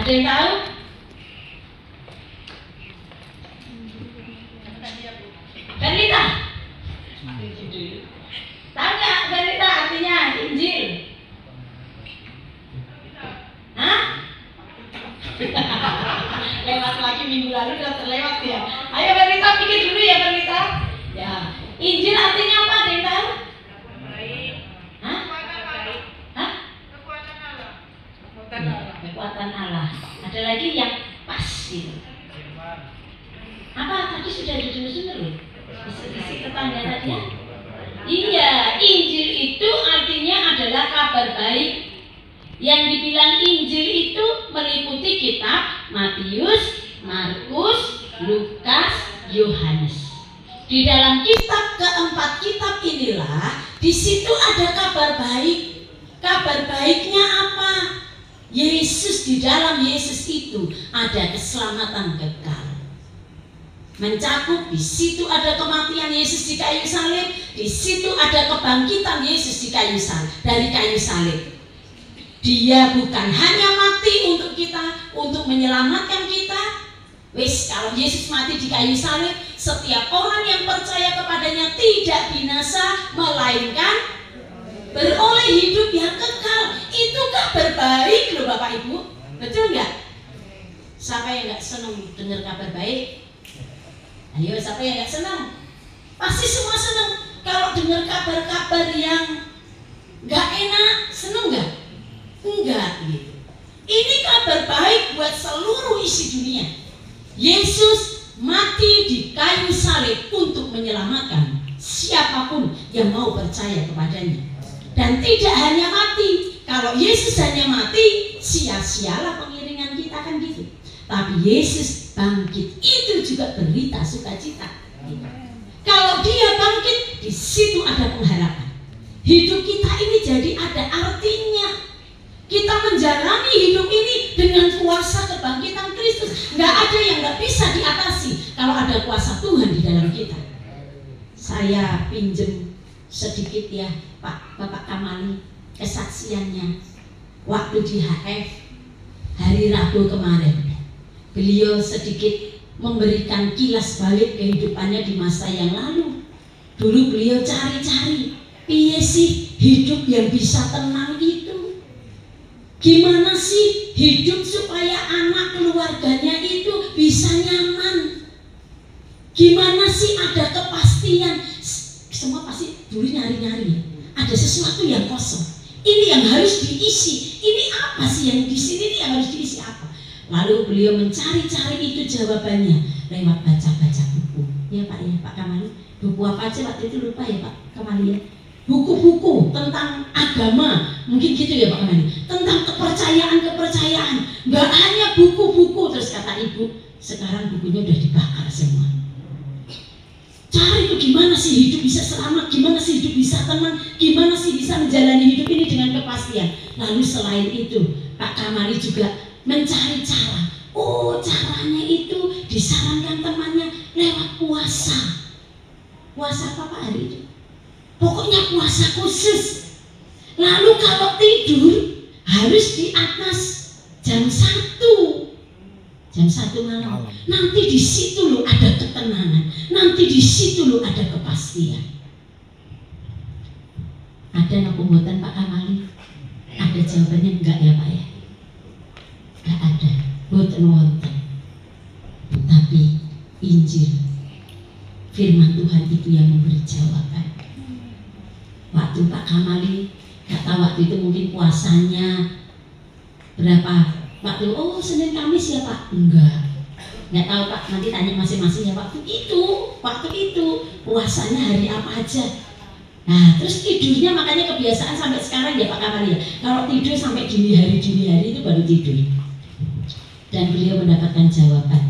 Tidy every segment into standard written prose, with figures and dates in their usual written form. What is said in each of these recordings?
Ada yang tahu? Bernita? Tahu nggak Bernita artinya Injil? Hah? Lewat lagi minggu lalu udah terlewat ya. Ayo Bernita pikir dulu ya Bernita. Ya, Injil artinya apa? Ada yang tahu? Hah? Hah? Kekuatan Allah. Ada lagi yang pas gitu. Apa tadi sudah didengar loh? Isi tetangga tadi ya? Iya, Injil itu artinya adalah kabar baik. Yang dibilang Injil itu meliputi kitab Matius, Markus, Lukas, Yohanes. Di dalam keempat kitab inilah, di situ ada kabar baik. Kabar baiknya apa? Yesus, di dalam Yesus itu ada keselamatan kekal. Mencakup di situ ada kematian Yesus di kayu salib, di situ ada kebangkitan Yesus di kayu salib, dari kayu salib. Dia bukan hanya mati untuk kita, untuk menyelamatkan kita. Wis, kalau Yesus mati di kayu salib, setiap orang yang percaya kepadanya tidak binasa, melainkan beroleh hidup yang kekal. Itu kabar baik loh Bapak Ibu. Betul nggak? Siapa yang nggak senang dengar kabar baik? Ayo, siapa yang nggak senang? Pasti semua senang. Kalau dengar kabar-kabar yang nggak enak, senang nggak? Enggak gitu. Ini kabar baik buat seluruh isi dunia. Yesus mati di kayu salib untuk menyelamatkan siapapun yang mau percaya kepadanya. Dan tidak hanya mati. Kalau Yesus hanya mati, sia-sialah pengiringan kita kan gitu. Tapi Yesus bangkit, itu juga berita sukacita. Kalau dia bangkit, di situ ada pengharapan. Hidup kita ini jadi ada artinya. Kita menjalani hidup ini dengan kuasa kebangkitan Kristus. Nggak ada yang nggak bisa diatasi kalau ada kuasa Tuhan di dalam kita. Saya pinjem sedikit ya Pak Bapak Kamali kesaksiannya waktu di HF hari Rabu kemarin. Beliau sedikit memberikan kilas balik kehidupannya di masa yang lalu. Dulu beliau cari-cari, piye sih hidup yang bisa tenang itu? Gimana sih hidup supaya anak keluarganya itu bisa nyaman? Gimana sih ada kepastian? Semua pasti dulu nyari-nyari. Ada sesuatu yang kosong. Ini yang harus diisi. Ini apa sih yang di sini yang harus diisi apa? Lalu beliau mencari-cari itu jawabannya lewat baca-baca buku. Ya Pak ya, Pak Kamali. Buku apa aja waktu itu lupa ya Pak Kamali ya. Buku-buku tentang agama, mungkin gitu ya Pak Kamali. Tentang kepercayaan. Nggak hanya buku-buku, terus kata ibu, sekarang bukunya udah dibakar semua. Cari itu gimana sih hidup bisa selamat, gimana sih hidup bisa tenang, gimana sih bisa menjalani hidup ini dengan kepastian. Lalu selain itu Pak Kamali juga mencari cara. Oh, caranya itu disarankan temannya lewat puasa. Puasa apa Pak hari itu? Pokoknya puasa khusus. Lalu kalau tidur harus di atas jam 1 malam. Nanti di situ loh ada ketenangan. Nanti di situ loh ada kepastian. Ada nopo-mboten Pak Kamali? Ada jawabannya enggak ya Pak ya? Enggak ada. Mboten wonten. Tapi Injil, firman Tuhan itu yang memberi jawaban. Waktu Pak Kamali, enggak tahu waktu itu mungkin puasanya berapa? Waktu Senin Kamis ya Pak? Enggak tahu Pak, nanti tanya masing-masing ya waktu itu puasanya hari apa aja. Nah terus tidurnya, makanya kebiasaan sampai sekarang ya Pak Kamali ya, kalau tidur sampai dini hari itu baru tidur. Dan beliau mendapatkan jawaban,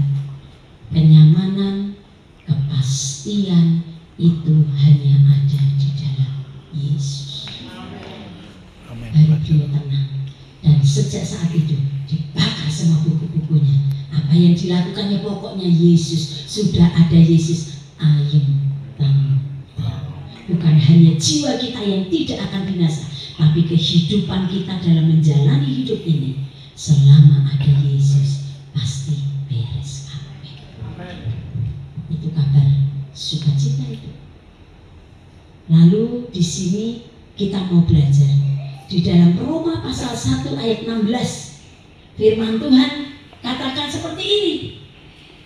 kenyamanan, kepastian itu hanya ada di dalam Yesus. Baru dia tenang. Dan sejak saat itu dibakar semua buku-bukunya. Apa yang dilakukannya pokoknya Yesus. Sudah ada Yesus, ayem tenang. Bukan hanya jiwa kita yang tidak akan binasa, tapi kehidupan kita dalam menjalani hidup ini selama ada Yesus. Yesus pasti beres kabeh. Itu kabar sukacita itu. Lalu di sini kita mau belajar di dalam Roma pasal 1 ayat 16. Firman Tuhan katakan seperti ini.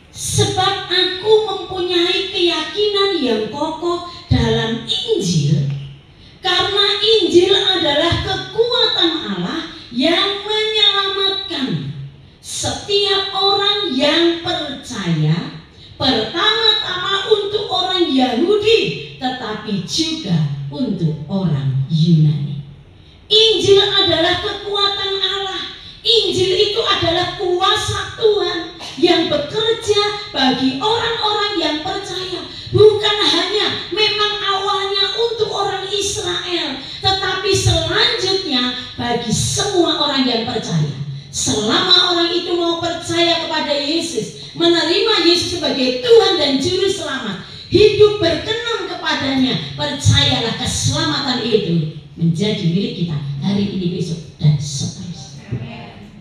Sebab aku mempunyai keyakinan yang kokoh dalam Injil, karena Injil adalah kekuatan Allah yang menyelamatkan setiap orang yang percaya, pertama-tama untuk orang Yahudi, tetapi juga untuk orang Yunani. Injil adalah kekuatan Allah. Injil itu adalah kuasa Tuhan yang bekerja bagi orang-orang yang percaya. Bukan hanya memang awalnya untuk orang Israel, tetapi selanjutnya bagi semua orang yang percaya. Selama orang itu mau percaya kepada Yesus, menerima Yesus sebagai Tuhan dan Juru Selamat, hidup berkenan kepadanya, percayalah keselamatan itu menjadi milik kita hari ini, besok, dan seterusnya.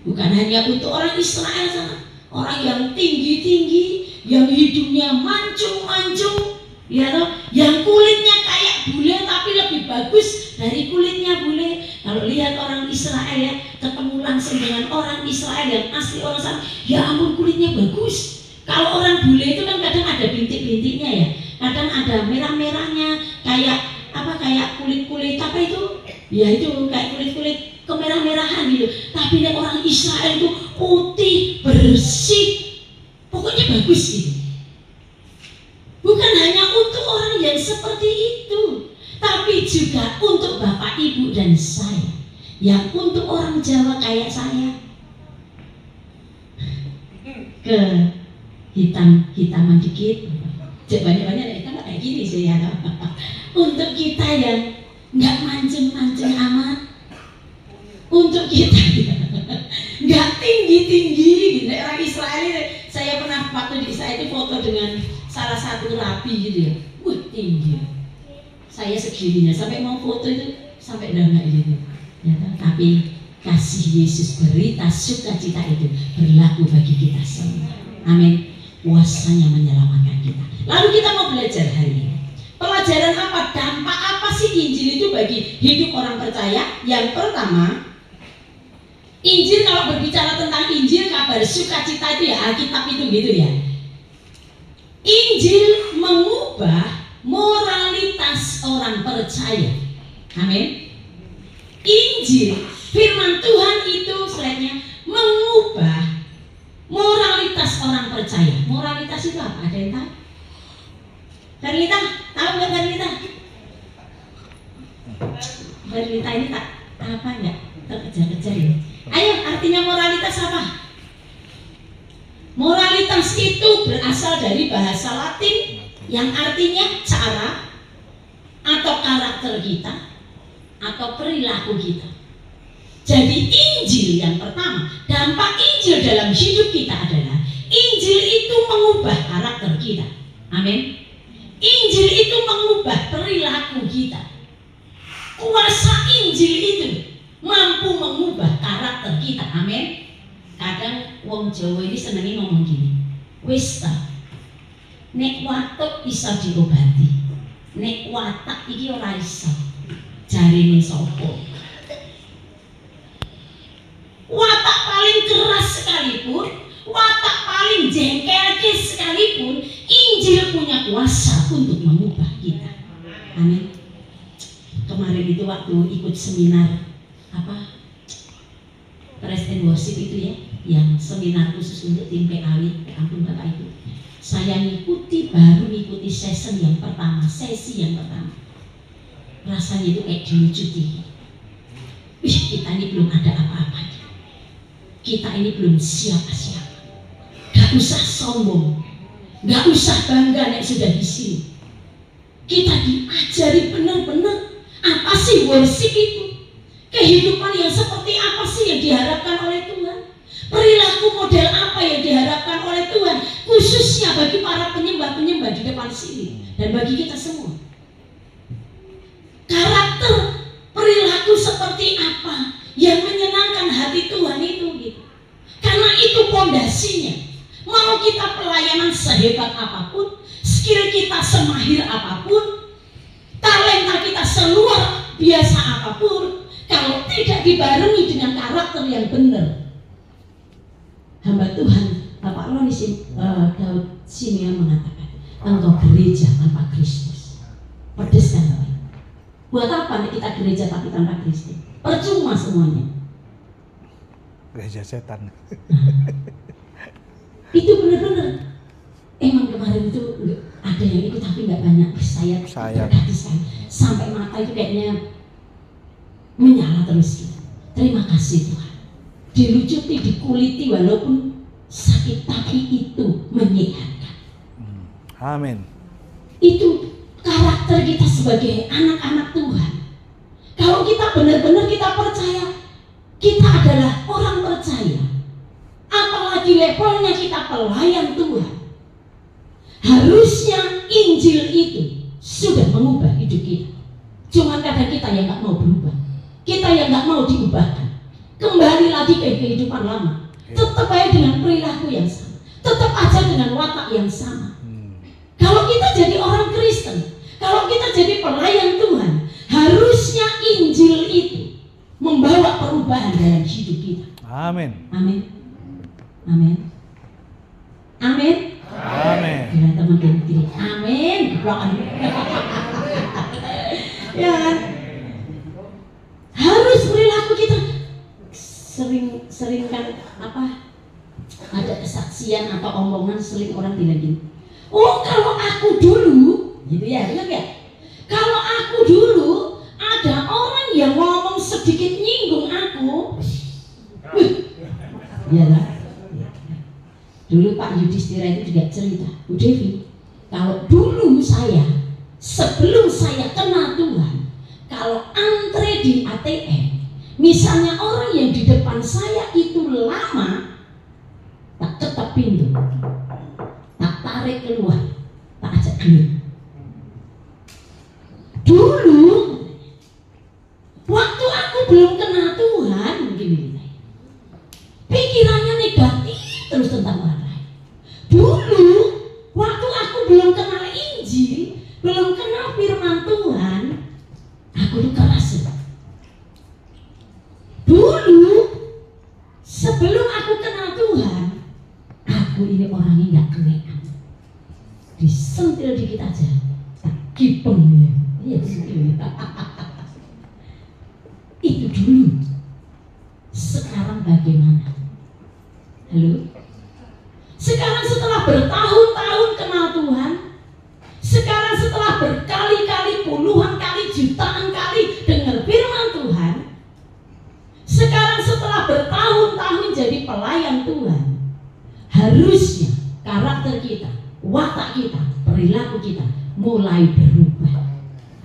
Bukan hanya untuk orang Israel sana, orang yang tinggi-tinggi, yang hidungnya mancung-mancung, ya toh, yang kulitnya kayak bule tapi lebih bagus dari kulitnya bule. Kalau lihat orang Israel ya, ketemu langsung dengan orang Israel yang asli orang sana, ya ampun kulitnya bagus. Kalau orang bule itu kan kadang ada bintik-bintiknya ya, kadang ada merah-merahnya, kayak apa, kayak kulit-kulit apa itu? Ya itu kayak kulit-kulit kemerah-merahan gitu. Tapi orang Israel itu putih, bersih, pokoknya bagus gitu. Bukan hanya untuk orang yang seperti itu, tapi juga untuk Bapak, Ibu, dan saya. Yang untuk orang Jawa kayak saya, ke hitam-hitaman dikit, banyak-banyak kita kayak gini sih ya. Untuk kita yang nggak mancing-mancing amat, untuk kita nggak tinggi-tinggi gitu. Orang Israel ini, saya pernah waktu di Israel itu foto dengan salah satu rabi gitu ya, tinggi. Saya segininya sampai mau foto itu sampai dana gitu. Ya, tapi kasih Yesus, berita sukacita itu berlaku bagi kita semua. Amin. Kuasanya menyelamatkan kita. Lalu kita mau belajar hari ini. Pelajaran apa? Dampak apa sih Injil itu bagi hidup orang percaya? Yang pertama, Injil, kalau berbicara tentang Injil, kabar sukacita itu ya, Alkitab itu gitu ya. Injil mengubah moralitas orang percaya. Amin. Injil, firman Tuhan itu slide-nya mengubah moralitas orang percaya. Moralitas itu apa? Ada yang tahu? Berlita, tahu nggak berlita? Berlita ini tak apa nggak? Terkejar-kejar ya. Ayo, artinya moralitas apa? Moralitas itu berasal dari bahasa Latin yang artinya cara atau karakter kita atau perilaku kita. Jadi Injil yang pertama, dampak Injil dalam hidup kita adalah Injil itu mengubah karakter kita. Amin. Injil itu mengubah perilaku kita. Kuasa Injil itu mampu mengubah karakter kita. Amin. Kadang wong Jawa ini senengi ngomong gini, wis ta, nek watuk iso diobati, nek watak iki ora iso. Jarine sapa? Watak paling keras sekalipun, watak paling jengkelke sekalipun, Injil punya kuasa untuk mengubah kita. Amin. Kemarin itu waktu ikut seminar apa? Praise and Worship itu ya, yang seminar khusus untuk tim PAW, ampun Bapak Ibu. Saya baru mengikuti sesi yang pertama. Rasanya itu kayak dilucuti. Kita ini belum ada apa-apanya. Kita ini belum siapa-siapa. Gak usah sombong, gak usah bangga nek sudah di sini. Kita diajari benar-benar apa sih worship itu. Kehidupan yang seperti apa sih yang diharapkan oleh Tuhan? Perilaku model apa yang diharapkan oleh Tuhan? Khususnya bagi para penyembah-penyembah di depan sini dan bagi kita semua. Karakter perilaku seperti apa yang menyenangkan hati Tuhan itu gitu. Karena Karena itu pondasinya. Mau kita pelayanan sehebat apapun, skill kita semahir apapun, talenta kita seluar biasa apapun, kalau tidak dibarengi dengan karakter yang benar, hamba Tuhan Bapak Roni Daud Simeon mengatakan, engkau gereja tanpa Kristus. Pedes kan Bapak? Buat apa kita gereja tapi tanpa Kristus? Percuma semuanya. Gereja setan. Itu benar-benar. Emang kemarin itu ada yang ikut tapi nggak banyak. Saya berkati sekali. Sampai mata itu kayaknya menyala terus gitu. Terima kasih Tuhan. Dilucuti, dikuliti walaupun sakit, tapi itu menyehatkan. Amin. Itu karakter kita sebagai anak-anak Tuhan. Kalau kita benar-benar kita percaya kita adalah orang percaya, apalagi levelnya kita pelayan Tuhan, harusnya Injil itu sudah mengubah hidup kita. Cuman kadang kita yang nggak mau berubah, kita yang nggak mau diubahkan, kembali lagi ke kehidupan lama, tetap aja dengan perilaku yang sama, tetap aja dengan watak yang sama. Kalau kita jadi orang Kristen, kalau kita jadi pelayan Tuhan, harusnya Injil itu membawa perubahan dalam hidup kita. Amin. Amin. Amin. Amin. Amin. Dengan teman kiri. Amin. Ya kan? Harus perilaku kita sering kan apa? Ada kesaksian atau omongan sering orang bilang gini. Oh, kalau aku dulu, gitu ya, benar ya? Kalau aku dulu ada orang yang ngomong sedikit nyinggung aku, iyalah. Dulu Pak Yudhistira itu juga cerita, Bu Devi, kalau dulu saya, sebelum saya kenal Tuhan, kalau antre di ATM, misalnya orang yang di depan saya itu lama, tak ketok pintu, tak tarik keluar, tak ajak keluar. Dulu waktu aku belum kenal Tuhan, begini, pikirannya negatif terus tentang orang lain. Dulu waktu aku belum kenal Injil, belum kenal firman Tuhan, aku tuh keras. Dulu sebelum aku kenal Tuhan, aku ini orangnya nggak keren, disentil dikit aja, tak kipeng ya. Iya, itu dulu. Sekarang bagaimana? Halo? Sekarang setelah bertahun-tahun kenal Tuhan, sekarang setelah berkali-kali, puluhan kali, jutaan kali dengar firman Tuhan, sekarang setelah bertahun-tahun jadi pelayan Tuhan, harusnya karakter kita, watak kita, perilaku kita mulai berubah.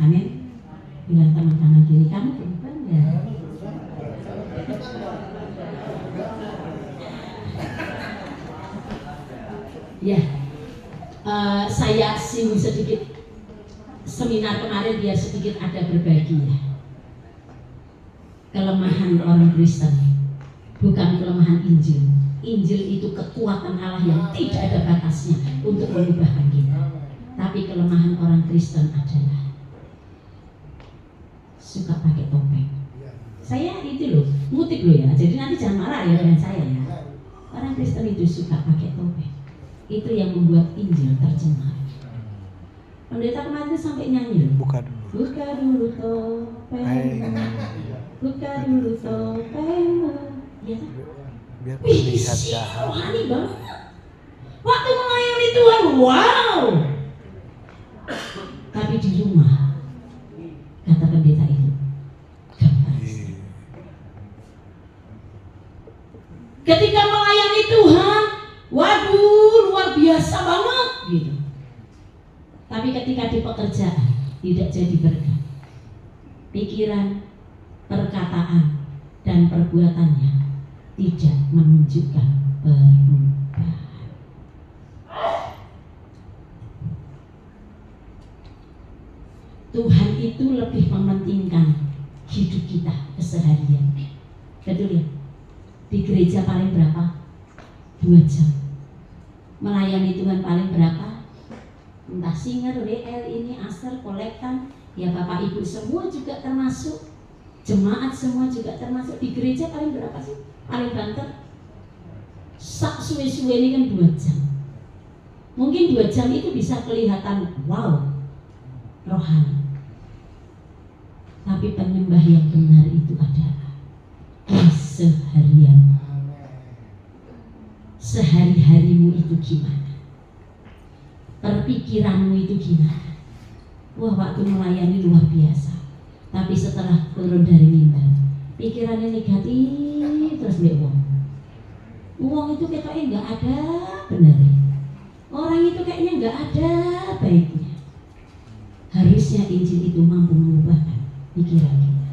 Amin. Bilang teman kanan kiri, kamu berubah ya? Ya, saya singgung sedikit seminar kemarin biar sedikit ada berbagi ya. Kelemahan orang Kristen bukan kelemahan Injil. Injil itu kekuatan Allah yang tidak ada batasnya untuk mengubahkan kita. Tapi kelemahan orang Kristen adalah suka pakai topeng. Saya itu loh, ngutip loh ya. Jadi nanti jangan marah ya dengan saya ya. Orang Kristen itu suka pakai topeng. Itu yang membuat Injil tercemar. Pendeta kemarin sampai nyanyi. Buka dulu. Buka dulu topeng. Buka dulu topeng. Ya kan? Biar terlihat jahat. Rohani banget. Waktu melayani Tuhan, wow. Tapi di rumah, kata pendeta itu, gampang. Ketika melayani Tuhan, waduh luar biasa banget gitu. Tapi ketika di pekerjaan tidak jadi berkat. Pikiran, perkataan, dan perbuatannya tidak menunjukkan perubahan. Tuhan itu lebih mementingkan hidup kita keseharian. Betul ya? Di gereja paling berapa? 2 jam. Melayani Tuhan paling berapa? Entah singer, WL, ini, aser, kolektan. Ya Bapak Ibu semua juga termasuk. Jemaat semua juga termasuk. Di gereja paling berapa sih? Paling banter. Sak suwe-suwe ini kan 2 jam. Mungkin 2 jam itu bisa kelihatan wow, rohani. Tapi penyembah yang benar itu adalah keseharian. Sehari-harimu itu gimana? Perpikiranmu itu gimana? Wah, waktu melayani luar biasa. Tapi setelah turun dari mimbar, pikirannya negatif terus mbek wong. Wong itu kayaknya nggak ada benernya. Orang itu kayaknya nggak ada baiknya. Harusnya Injil itu mampu mengubahkan pikiran kita.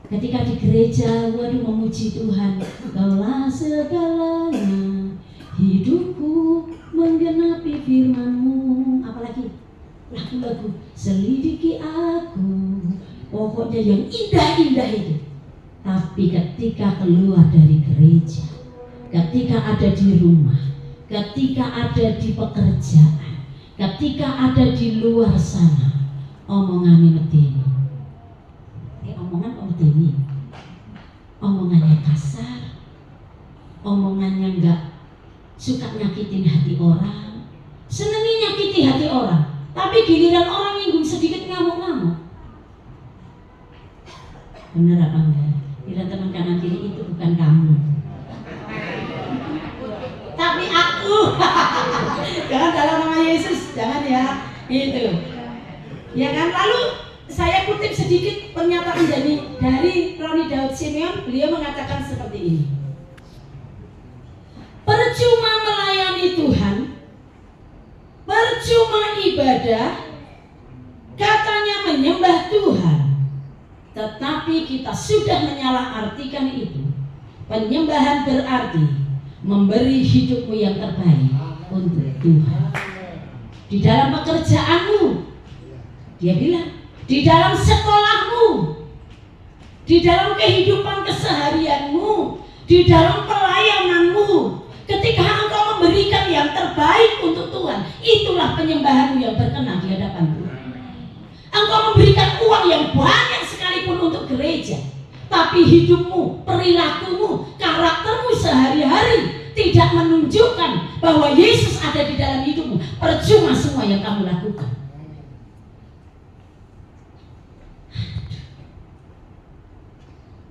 Ketika di gereja, waduh memuji Tuhan, Kaulah segalanya, hidupku menggenapi firman-Mu. Apalagi lagu-lagu selidiki aku, pokoknya yang indah-indah itu. Tapi ketika keluar dari gereja, ketika ada di rumah, ketika ada di pekerjaan, ketika ada di luar sana, omongannya medeni. Omongan medeni, omongannya kasar, omongannya enggak suka nyakitin hati orang, senengnya nyakiti hati orang. Tapi giliran orang nyinggung sedikit ngamuk-ngamuk. Bener apa enggak? Bila teman kanan kiri itu bukan kamu, tapi aku. Jangan dalam nama Yesus, jangan ya. Itu. Ya kan? Lalu saya kutip sedikit pernyataan dari Roni Daud Simeon. Beliau mengatakan seperti ini: percuma melayani Tuhan, percuma ibadah, katanya menyembah Tuhan, tetapi kita sudah menyalahartikan itu. Penyembahan berarti memberi hidupmu yang terbaik untuk Tuhan. Di dalam pekerjaanmu, dia bilang, di dalam sekolahmu, di dalam kehidupan keseharianmu, di dalam pelayananmu, ketika engkau memberikan yang terbaik untuk Tuhan, itulah penyembahanmu yang berkenan di hadapan Tuhan. Engkau memberikan uang yang banyak sekalipun untuk gereja, tapi hidupmu, perilakumu, karaktermu sehari-hari tidak menunjukkan bahwa Yesus ada di dalam hidupmu, percuma semua yang kamu lakukan.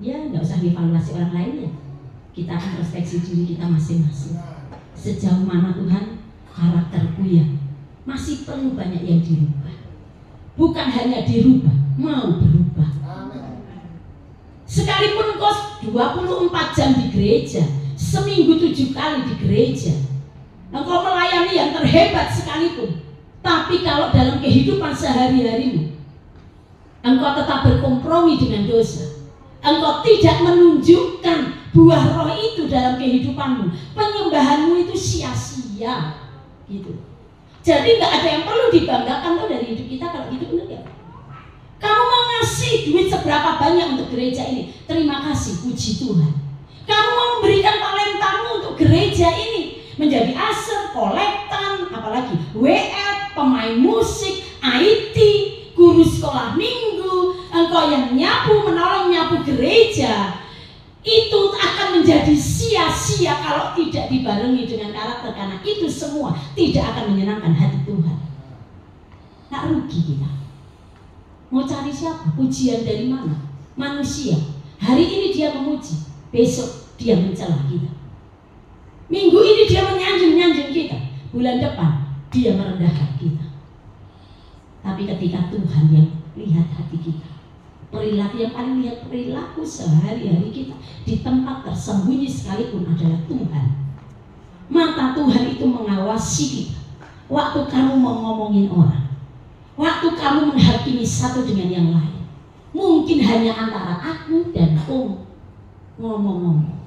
Ya, nggak usah evaluasi orang lain ya. Kita introspeksi diri kita masing-masing. Sejauh mana Tuhan karakterku yang masih perlu banyak yang dirubah. Bukan hanya dirubah, mau berubah. Sekalipun kau 24 jam di gereja, seminggu 7 kali di gereja, engkau melayani yang terhebat sekalipun, tapi kalau dalam kehidupan sehari-harimu engkau tetap berkompromi dengan dosa, engkau tidak menunjukkan buah roh itu dalam kehidupanmu, penyembahanmu itu sia-sia gitu. Jadi nggak ada yang perlu dibanggakan tuh dari hidup kita kalau gitu, benar ya? Kamu mau ngasih duit seberapa banyak untuk gereja ini, terima kasih, puji Tuhan. Kamu mau memberikan talentamu untuk gereja ini, menjadi aser, kolektan, apalagi WF, pemain musik, IT, guru sekolah minggu, engkau yang nyapu, menolong nyapu gereja, itu akan menjadi sia-sia kalau tidak dibarengi dengan karakter, karena itu semua tidak akan menyenangkan hati Tuhan. Tak rugi kita. Mau cari siapa? Pujian dari mana? Manusia. Hari ini dia memuji, besok dia mencela kita. Minggu ini dia menyanjung-nyanjung kita, bulan depan dia merendahkan kita. Tapi ketika Tuhan yang lihat hati kita, perilaku yang paling lihat perilaku sehari-hari kita, di tempat tersembunyi sekalipun adalah Tuhan. Mata Tuhan itu mengawasi kita. Waktu kamu mau ngomongin orang, waktu kamu menghakimi satu dengan yang lain, mungkin hanya antara aku dan kamu ngomong-ngomong,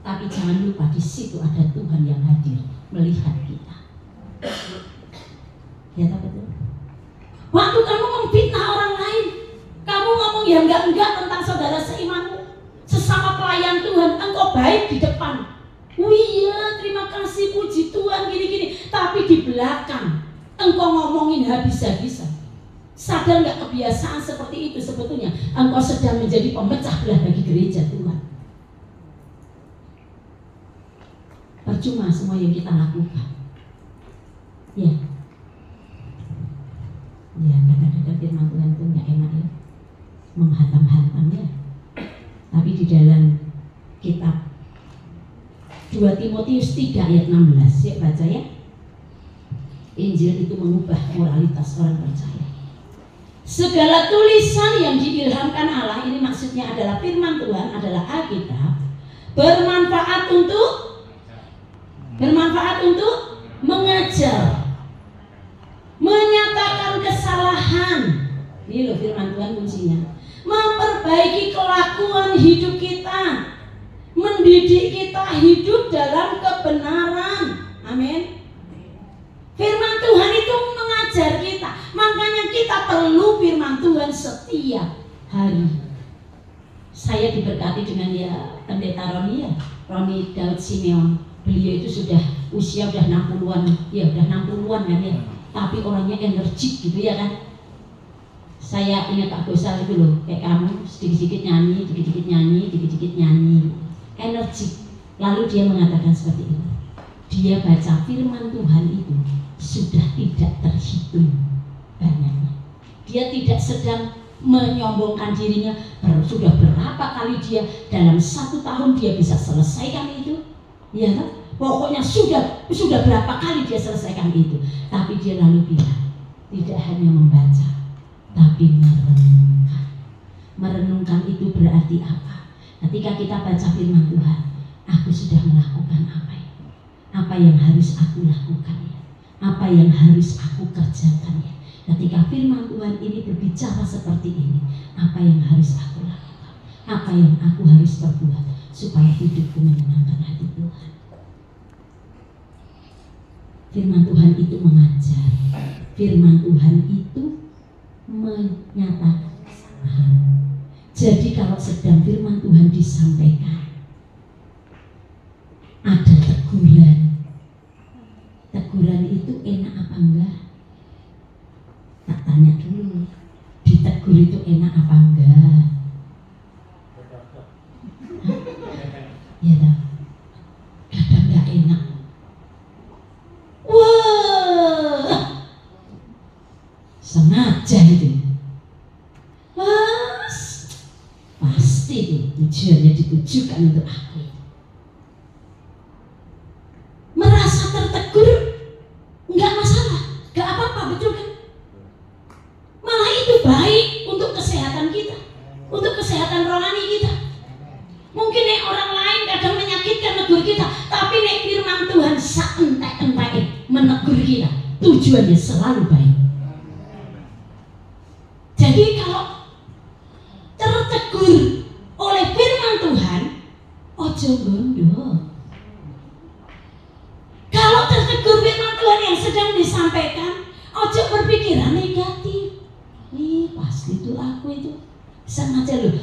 tapi jangan lupa di situ ada Tuhan yang hadir melihat kita. Ya tak betul? Waktu kamu memfitnah orang lain, kamu ngomong yang enggak tentang saudara seimanmu, sesama pelayan Tuhan, engkau baik di depan, Oh iya, terima kasih, puji Tuhan, gini-gini. Tapi di belakang engkau ngomongin habis-habisan. Sadar nggak kebiasaan seperti itu sebetulnya engkau sedang menjadi pemecah belah bagi gereja Tuhan. Percuma semua yang kita lakukan. Ya, ya kadang-kadang firman Tuhan itu nggak enak ya, menghantam-hantam ya. Tapi di dalam kitab 2 Timotius 3 ayat 16, ya baca ya. Injil itu mengubah moralitas orang percaya. Segala tulisan yang diilhamkan Allah, ini maksudnya adalah firman Tuhan, adalah Alkitab, bermanfaat untuk mengajar, menyatakan kesalahan. Ini loh firman Tuhan kuncinya. Memperbaiki kelakuan hidup kita, mendidik kita hidup dalam kebenaran. Amin. Firman Tuhan itu mengajar kita. Makanya kita perlu firman Tuhan setiap hari. Saya diberkati dengan pendeta Roni Daud Simeon. Beliau itu sudah usia udah 60-an. Ya udah 60-an kan ya. Tapi orangnya energik gitu ya kan. Saya ingat Pak Gosal itu loh, kayak kamu sedikit-sedikit nyanyi, dikit-dikit nyanyi, dikit-dikit nyanyi. Energik. Lalu dia mengatakan seperti ini. Dia baca firman Tuhan itu sudah tidak terhitung banyaknya. Dia tidak sedang menyombongkan dirinya, sudah berapa kali dia dalam 1 tahun dia bisa selesaikan itu, ya kan? Pokoknya sudah berapa kali dia selesaikan itu. Tapi dia lalu bilang, tidak hanya membaca, tapi merenungkan. Merenungkan itu berarti apa? Ketika kita baca firman Tuhan, aku sudah melakukan apa ya? Apa yang harus aku lakukan ya? Apa yang harus aku kerjakan ya? Ketika firman Tuhan ini berbicara seperti ini, apa yang harus aku lakukan? Apa yang aku harus perbuat supaya hidupku menyenangkan hati Tuhan? Firman Tuhan itu mengajar. Firman Tuhan itu menyatakan kesalahan. Jadi kalau sedang firman Tuhan disampaikan, ada teguran. Teguran itu enak apa enggak? Tak tanya dulu. Ditegur itu enak apa enggak? Ya tak? Kadang enggak enak. Wah, sengaja itu. Pasti itu tujuannya ditujukan untuk aku. Merasa tertegur nggak masalah, nggak apa-apa, betul kan? Malah itu baik untuk kesehatan kita, untuk kesehatan rohani kita. Mungkin orang lain kadang menyakitkan negur kita, tapi firman Tuhan saentek-entek menegur kita, tujuannya selalu baik. Jadi kalau tertegur oleh firman Tuhan, ojo gondo. Kalau tertegur firman Tuhan yang sedang disampaikan, ojo berpikiran negatif. Ih, pasti itu aku itu. Sengaja loh,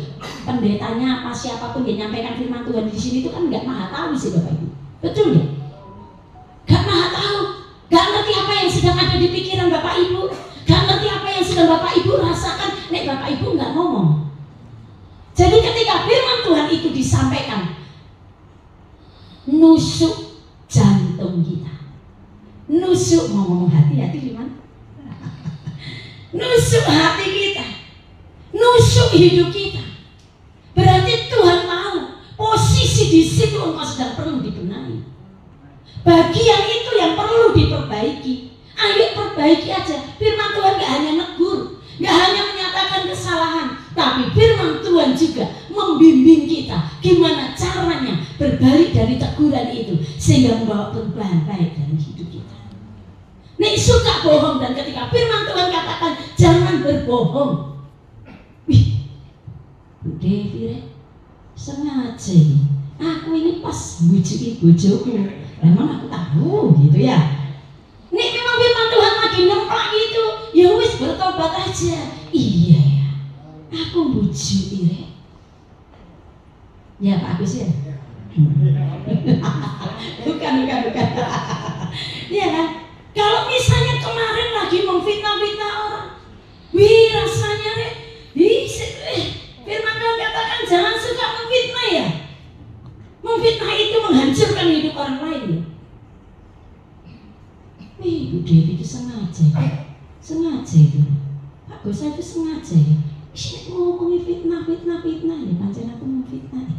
pendetanya apa siapapun yang nyampaikan firman Tuhan di sini itu kan nggak maha tahu sih Bapak Ibu. Betul ya? Nggak maha tahu, nggak ngerti apa yang sedang ada di pikiran Bapak Ibu, nggak ngerti apa yang sedang Bapak Ibu rasakan. Nek Bapak Ibu nggak ngomong. Jadi ketika firman Tuhan itu disampaikan, nusuk jantung kita, nusuk, mau ngomong hati-hati gimana? Nusuk hati kita, nusuk hidup kita. Berarti Tuhan tahu posisi di situ engkau sedang perlu dibenahi. Bagian itu yang perlu diperbaiki. Ayo perbaiki aja. Firman Tuhan gak hanya negur, gak hanya menyatakan kesalahan, tapi firman Tuhan juga membimbing kita gimana caranya berbalik dari teguran itu sehingga membawa perubahan baik dalam hidup kita. Nek suka bohong dan ketika firman Tuhan katakan jangan berbohong. Wih, Bu Devi sengaja ini. Aku ini pas bujuki bojoku. Memang aku tahu gitu ya. Nek memang firman Tuhan lagi nemplak gitu, ya wis bertobat aja. Iya ya. Aku bujuki rek. Ya Pak Agus ya. Iya kan? Kalau misalnya kemarin lagi memfitnah-fitnah orang, wih rasanya nih, firman Tuhan katakan jangan suka memfitnah ya. Memfitnah itu menghancurkan hidup orang lain ya. Wih, Bu Dewi itu sengaja itu. Pak Gosa itu sengaja ya. Ngomongin fitnah ya, pancen aku mau fitnah ya.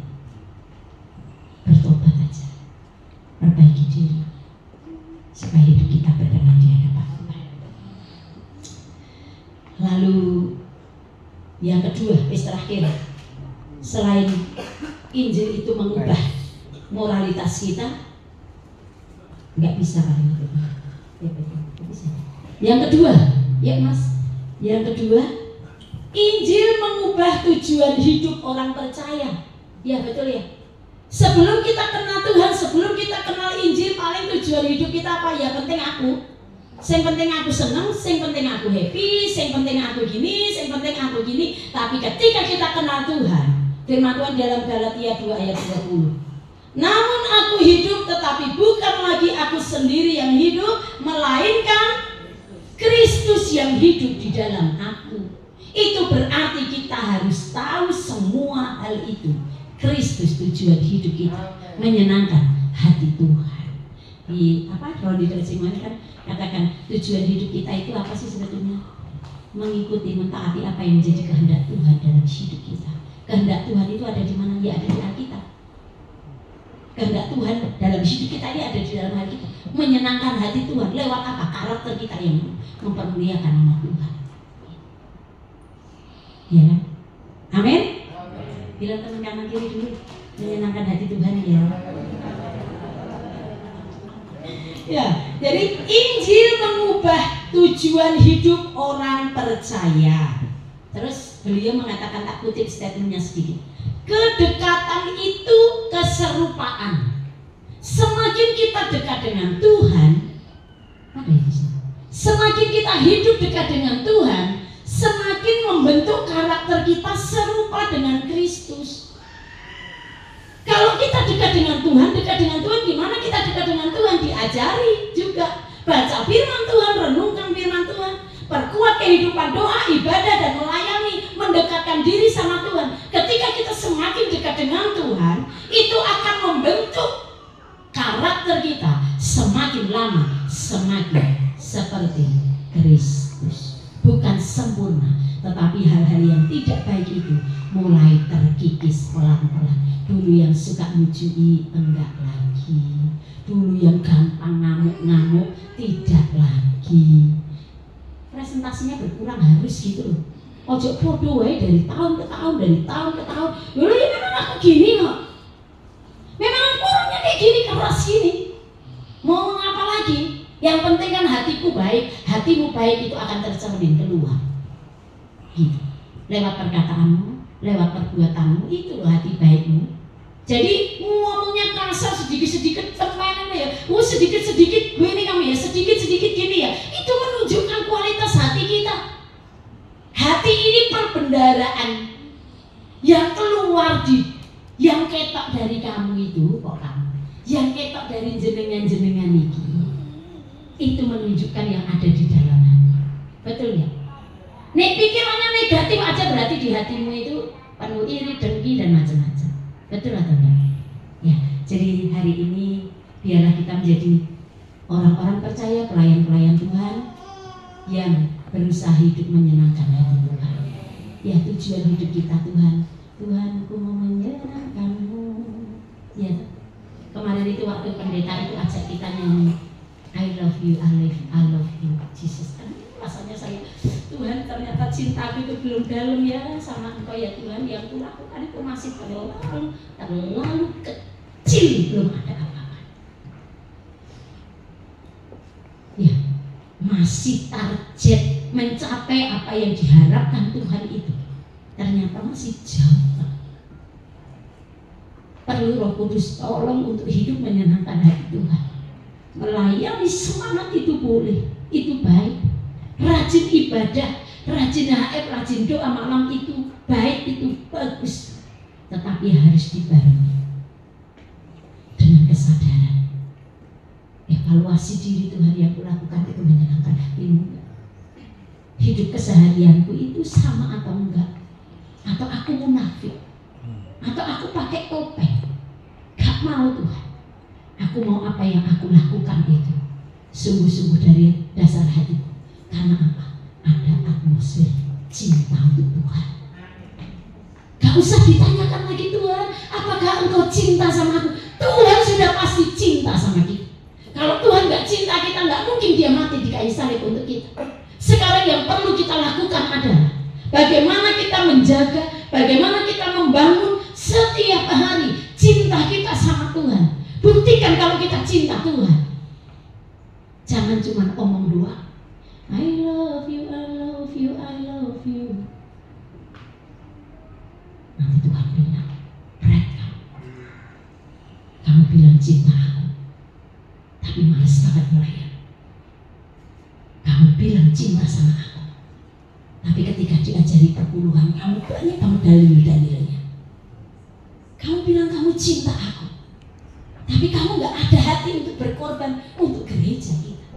Bertobat aja, perbaiki diri, supaya hidup kita berkenan di hadapan Tuhan. Lalu yang kedua, terakhir, selain Injil itu mengubah moralitas kita, nggak bisa kan itu. Yang kedua, ya Mas, yang kedua, Injil mengubah tujuan hidup orang percaya. Ya betul ya. Sebelum kita kenal Tuhan, sebelum kita kenal Injil, paling tujuan hidup kita apa? Ya penting aku. Yang penting aku senang, yang penting aku happy, yang penting aku gini, yang penting aku gini. Tapi ketika kita kenal Tuhan, firman Tuhan dalam Galatia 2 ayat 20. Namun aku hidup, tetapi bukan lagi aku sendiri yang hidup, melainkan Kristus yang hidup di dalam aku. Itu berarti kita harus tahu semua hal itu. Kristus tujuan hidup kita, menyenangkan hati Tuhan. Kalau di terjemahan kan katakan tujuan hidup kita itu apa sih sebetulnya? Mengikuti, mentaati apa yang menjadi kehendak Tuhan dalam hidup kita. Kehendak Tuhan itu ada di mana? Ya ada di Alkitab. Kehendak Tuhan dalam hidup kita ini ada di dalam hati kita. Menyenangkan hati Tuhan lewat apa? Karakter kita yang mempermuliakan nama Tuhan. Ya kan? Amin. Bilang teman kanan kiri dulu, menyenangkan hati Tuhan ya. Ya, jadi Injil mengubah tujuan hidup orang percaya. Terus beliau mengatakan, tak kutip statementnya sedikit. Kedekatan itu keserupaan. Semakin kita dekat dengan Tuhan, semakin kita hidup dekat dengan Tuhan, semakin membentuk karakter kita serupa dengan Kristus. Kalau kita dekat dengan Tuhan gimana kita dekat dengan Tuhan? Diajari juga. Baca firman Tuhan, renungkan firman Tuhan, perkuat kehidupan doa, ibadah, dan melayani, mendekatkan diri sama Tuhan. Ketika kita semakin dekat dengan Tuhan, itu akan membentuk karakter kita semakin lama semakin seperti Kristus. Bukan sempurna, tetapi hal-hal yang tidak baik itu mulai terkikis pelan-pelan. Dulu yang suka mujui, enggak lagi. Dulu yang gampang ngamuk-ngamuk, tidak lagi. Presentasinya berkurang harus gitu loh. Ojo podo wae dari tahun ke tahun. Dulu ya memang aku gini kok. Memang aku orangnya kayak gini, keras gini. Mau ngapa lagi? Yang penting kan hatiku baik, hatimu baik, itu akan tercermin keluar. Gitu. Lewat perkataanmu, lewat perbuatanmu, itu loh hati baikmu. Jadi ngomongnya kasar sedikit-sedikit permainan ya. Sedikit-sedikit gue ini kamu ya, sedikit-sedikit gini ya. Itu menunjukkan kualitas hati kita. Hati ini perbendaharaan yang keluar yang ketok dari kamu itu, kok kamu, yang ketok dari jenengan-jenengan ini. Itu menunjukkan yang ada di dalam hati. Betul ya? Nek pikirannya negatif aja berarti di hatimu itu penuh iri, dengki, dan macam-macam. Betul atau enggak? Ya, jadi hari ini biarlah kita menjadi orang-orang percaya, pelayan-pelayan Tuhan yang berusaha hidup menyenangkan hati Tuhan. Ya, tujuan hidup kita Tuhan. Tuhan, ku mau menyenangkanmu. Ya, kemarin itu waktu pendeta itu ajak kita nyanyi I love you, I love you, Jesus. Rasanya saya, Tuhan ternyata cintaku itu belum dalam ya sama Engkau ya Tuhan. Yang kulakukan itu masih terlalu kecil, belum ada apa-apa. Ya, masih target mencapai apa yang diharapkan Tuhan itu ternyata masih jauh. Perlu Roh Kudus tolong untuk hidup menyenangkan hati Tuhan. Melayani semangat itu boleh, itu baik. Rajin ibadah, rajin HF, rajin doa malam itu baik, itu bagus. Tetapi harus dibarengi dengan kesadaran evaluasi diri, Tuhan, yang kulakukan itu menyenangkan hati-Mu? Hidup keseharianku itu sama atau enggak? Atau aku munafik? Atau aku pakai topeng? Gak mau, Tuhan. Aku mau apa yang aku lakukan itu sungguh-sungguh dari dasar hatiku. Karena apa? Ada atmosfer cinta untuk Tuhan. Gak usah ditanyakan lagi, Tuhan, apakah Engkau cinta sama aku? Tuhan sudah pasti cinta sama kita. Kalau Tuhan gak cinta kita, gak mungkin Dia mati di kayu salib untuk kita. Sekarang yang perlu kita lakukan adalah bagaimana kita menjaga, bagaimana kita membangun setiap hari cinta kita sama Tuhan. Buktikan kalau kita cinta Tuhan. Jangan cuma omong doang. I love you, I love you, I love you. Nanti Tuhan bilang, berat kamu bilang cinta aku, tapi malas banget melayani. Kamu bilang cinta sama aku, tapi ketika diajari perpuluhan, kamu banyak banget dalil-dalilnya. Kamu bilang kamu cinta aku, tapi kamu gak ada hati untuk berkorban untuk gereja kita.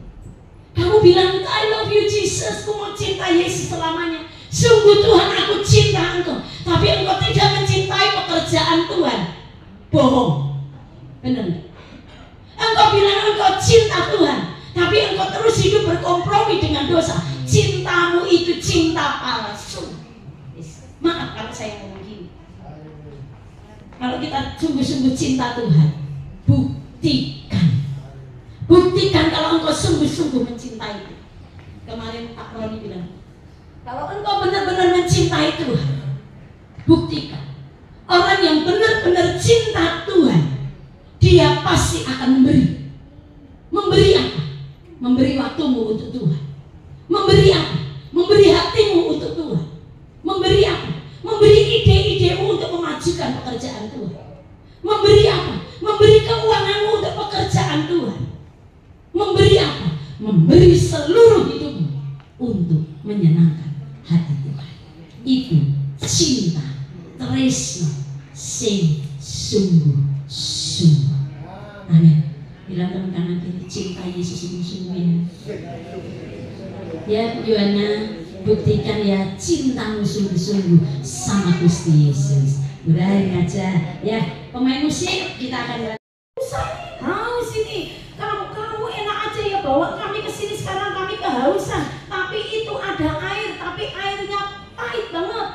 Kamu bilang, I love you Jesus, aku mau cinta Yesus selamanya. Sungguh Tuhan, aku cinta Engkau, tapi Engkau tidak mencintai pekerjaan Tuhan. Bohong. Benar gak? Engkau bilang engkau cinta Tuhan, tapi engkau terus hidup berkompromi dengan dosa. Cintamu itu cinta palsu. Maaf kalau saya ngomong gini. Kalau kita sungguh-sungguh cinta Tuhan, buktikan. Buktikan kalau engkau sungguh-sungguh mencintai. Kemarin Pak Roni bilang, kalau engkau benar-benar mencintai Tuhan, buktikan. Orang yang benar-benar cinta Tuhan, dia pasti akan memberi. Memberi apa? Memberi waktumu untuk Tuhan. Memberi apa? Memberi hatimu untuk Tuhan. Memberi apa? Memberi ide-idemu untuk memajukan pekerjaan Tuhan. Memberi apa? Memberi keuanganmu untuk pekerjaan Tuhan. Memberi apa? Memberi seluruh hidupmu untuk menyenangkan hati Tuhan. Itu cinta tresno sing sungguh-sungguh. Amin. Bilang teman kanan kiri, cinta Yesus sungguh-sungguh ya. Ya Yohana, buktikan ya cintamu sungguh-sungguh sama Gusti Yesus. Udah aja ya. Pemain musik kita akan haus ini. Kamu enak aja ya bawa kami ke sini, sekarang kami kehausan. Tapi itu ada air, tapi airnya pahit banget.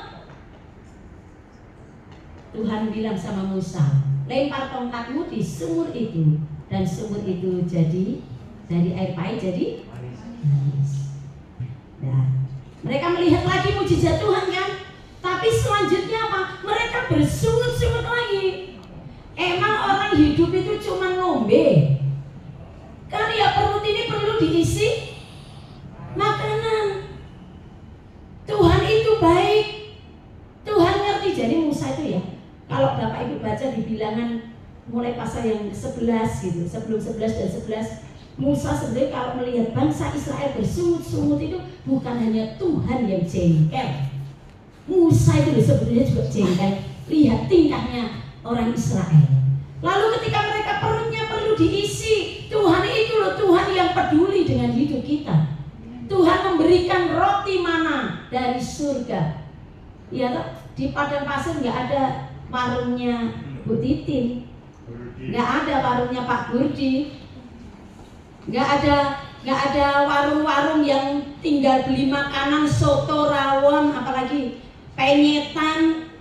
Tuhan bilang sama Musa, lempar tongkatmu di sumur itu, dan sumur itu jadi dari air pahit jadi manis. Nah, mereka melihat lagi mujizat Tuhan kan? Tapi selanjutnya apa? Mereka bersungut-sungut lagi. Emang orang hidup itu cuma ngombe? Kan ya perut ini perlu diisi makanan. Tuhan itu baik. Tuhan ngerti. Jadi Musa itu ya, kalau Bapak Ibu baca di Bilangan mulai pasal yang 11 gitu, sebelum 11 dan 11, Musa sebenarnya kalau melihat bangsa Israel bersungut-sungut itu bukan hanya Tuhan yang jengkel. Musa itu sebenarnya juga jengkel. Lihat tingkahnya orang Israel. Lalu ketika mereka perutnya perlu diisi, Tuhan itu loh Tuhan yang peduli dengan hidup kita. Tuhan memberikan roti mana dari surga. Ya, di padang pasir nggak ada warungnya Bu Titin, nggak ada warungnya Pak Burdi, nggak ada warung-warung yang tinggal beli makanan soto rawon, apalagi penyetan,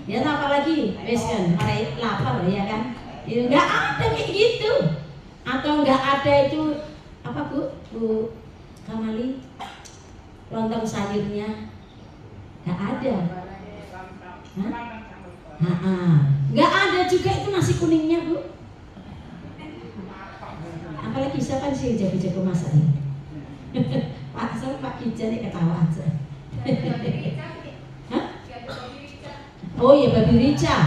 ya apalagi kan lapar ya kan, nggak ada kayak gitu. Atau nggak ada itu apa Bu Kamali, lontong sayurnya nggak ada. Nggak ada juga itu nasi kuningnya Bu. Apalagi siapa sih yang jago-jago masak ini? Pak Kijan ini ketawa aja. Oh iya babi rica.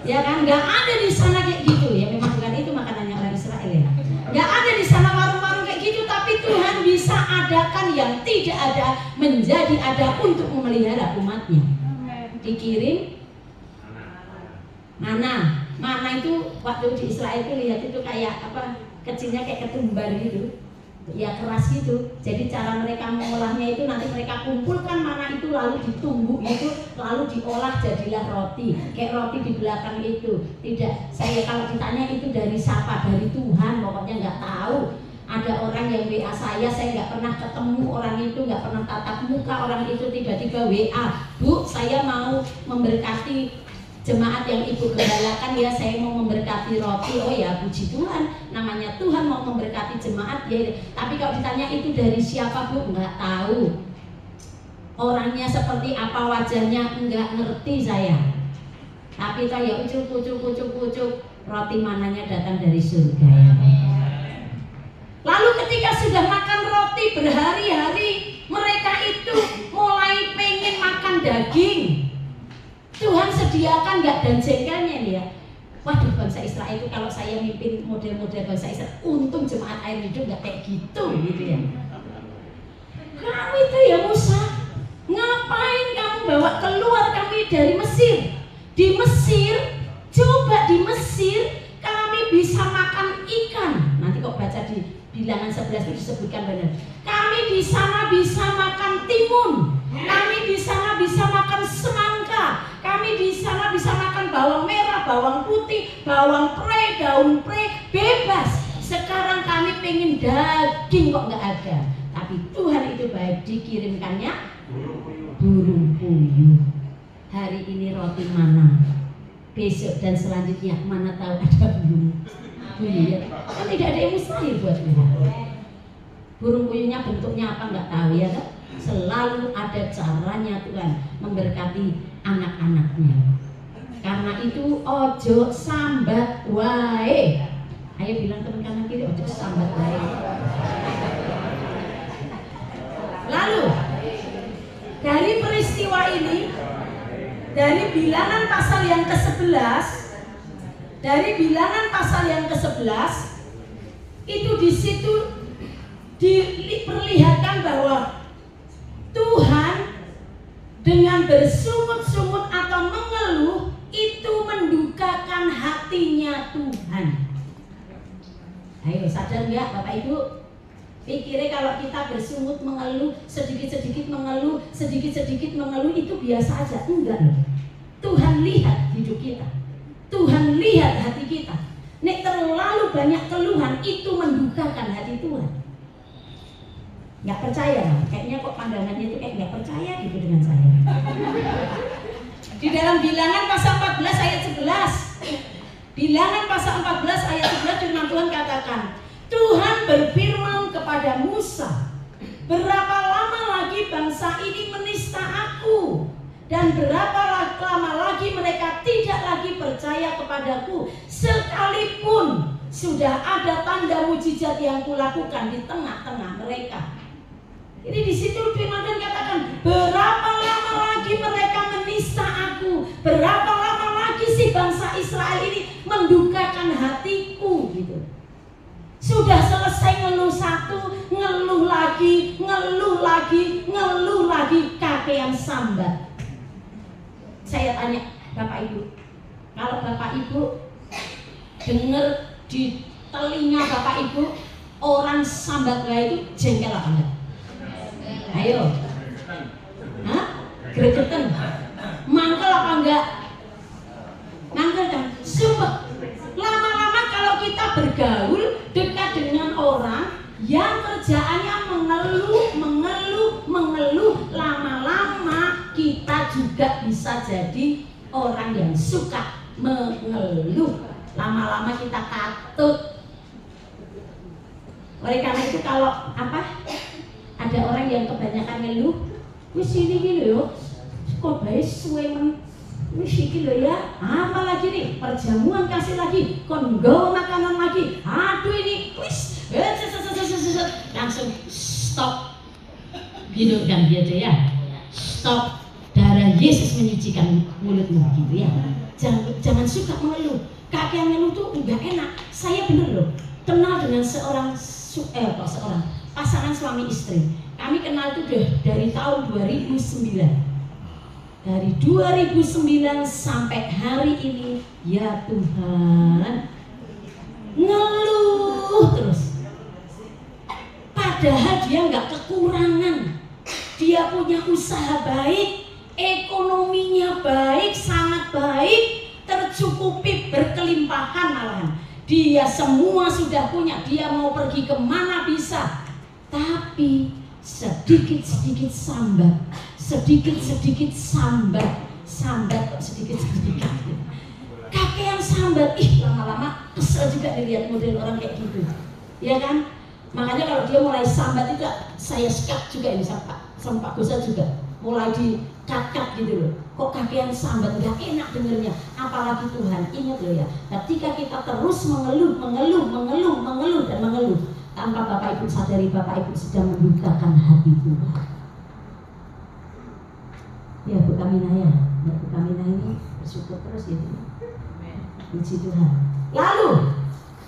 Ya kan nggak ada di sana kayak gitu ya. Memang bukan itu makanannya orang Israel ya. Nggak ada di sana warung-warung kayak gitu. Tapi Tuhan bisa adakan yang tidak ada menjadi ada untuk memelihara umatnya. Dikirim mana itu waktu di Israel itu lihat itu kayak apa? kecilnya kayak ketumbar gitu, ya keras gitu. Jadi cara mereka mengolahnya itu nanti mereka kumpulkan mana itu lalu ditumbuk itu lalu diolah jadilah roti. Kayak roti di belakang itu. Tidak, saya kalau ditanya itu dari siapa? Dari Tuhan, pokoknya nggak tahu. Ada orang yang WA saya nggak pernah ketemu orang itu, nggak pernah tatap muka orang itu, tiba-tiba WA, Bu, saya mau memberkati jemaat yang ibu gembalakan ya, saya mau memberkati roti. Oh ya, puji Tuhan, namanya Tuhan mau memberkati jemaat ya. Tapi kalau ditanya itu dari siapa, Bu, nggak tahu. Orangnya seperti apa, wajahnya nggak ngerti saya. Tapi saya ucuk, roti mananya datang dari surga ya. Lalu ketika sudah makan roti berhari-hari, mereka itu mulai pengen makan daging. Tuhan sediakan nggak dan jengkelnya nih ya. Waduh, bangsa Israel itu kalau saya mimpin model-model bangsa Israel, untung jemaat air hidup nggak kayak gitu ya. Kamu itu ya Musa, ngapain kamu bawa keluar kami dari Mesir? Di Mesir, coba di Mesir kami bisa makan ikan. Nanti kok baca di Bilangan 11 itu disebutkan benar. Kami di sana bisa makan timun. Kami di sana bisa makan semangka. Kami di sana bisa makan bawang merah, bawang putih, bawang pre, daun pre, bebas. Sekarang kami pengen daging kok nggak ada. Tapi Tuhan itu baik, dikirimkannya burung puyuh. Hari ini roti mana? Besok dan selanjutnya mana tahu ada burung puyuh ya. Kan tidak ada yang mustahil buat Tuhan. Burung puyuhnya bentuknya apa nggak tahu ya kan? Selalu ada caranya Tuhan memberkati anak-anaknya. Karena itu ojo sambat wae. Ayo bilang teman kanan kiri, ojo sambat wae. Lalu dari peristiwa ini, dari Bilangan pasal yang ke-11, dari Bilangan pasal yang ke-11 itu di situ diperlihatkan bahwa Tuhan dengan bersungut-sungut atau mengeluh itu mendukakan hatinya Tuhan. Ayo sadar nggak Bapak Ibu? Pikirnya kalau kita bersungut mengeluh, sedikit-sedikit mengeluh, sedikit-sedikit mengeluh itu biasa aja. Enggak loh. Tuhan lihat hidup kita. Tuhan lihat hati kita. Nek terlalu banyak keluhan itu mendukakan hati Tuhan. Nggak percaya, kayaknya kok pandangannya itu kayak nggak percaya gitu dengan saya. Di dalam Bilangan pasal 14 ayat 11, Bilangan pasal 14 ayat 11 firman Tuhan katakan, Tuhan berfirman kepada Musa, berapa lama lagi bangsa ini menista aku, dan berapa lama lagi mereka tidak lagi percaya kepadaku, sekalipun sudah ada tanda mujizat yang kulakukan di tengah-tengah mereka. Ini di situ firman Tuhan katakan, berapa lama lagi mereka menista aku, berapa lama lagi si bangsa Israel ini mendukakan hatiku gitu. Sudah selesai ngeluh satu, ngeluh lagi, ngeluh lagi, ngeluh lagi, kakean sambat. Saya tanya Bapak Ibu, kalau Bapak Ibu dengar di telinga Bapak Ibu orang sambat gaya itu jengkel apa enggak? Ayo, hah? Gregetan, mangkel apa enggak? Mangkel kan? Sumpah. Lama-lama kalau kita bergaul dekat dengan orang yang kerjaannya mengeluh, lama-lama kita juga bisa jadi orang yang suka mengeluh. Lama-lama kita katut. Oleh karena itu kalau ada orang yang kebanyakan ngeluh, wis ini gitu yo, kok bae suwe men, wis iki lho ya, apa lagi nih, perjamuan kasih lagi, kon nggawa makanan lagi, aduh ini, wis, langsung stop, gitu kan gitu ya, stop, darah Yesus menyucikan mulutmu gitu ya, jangan suka mengeluh, kakek yang ngeluh tuh nggak enak. Saya bener loh, kenal dengan seorang pasangan suami istri. Kami kenal itu dari tahun 2009. Dari 2009 sampai hari ini, ya Tuhan, ngeluh Padahal dia nggak kekurangan. Dia punya usaha baik, ekonominya baik, sangat baik, tercukupi, berkelimpahan malahan. Dia semua sudah punya, dia mau pergi kemana bisa. Tapi sedikit-sedikit sambat, sedikit-sedikit sambat kok sedikit-sedikit. Kakean sambat, lama-lama kesel juga dilihat model orang kayak gitu, ya kan? Makanya kalau dia mulai sambat itu saya sekat juga ini sama Pak Gosa juga mulai dikat-kat gitu loh. Kok kakean sambat, gak enak dengernya. Apalagi Tuhan, ingat loh ya, ketika kita terus mengeluh dan mengeluh tanpa Bapak Ibu sadari, Bapak Ibu sedang membukakan hati Tuhan. Ya Bu Kamina ya, Bu Kamina ini bersyukur terus ya. Puji Tuhan. Lalu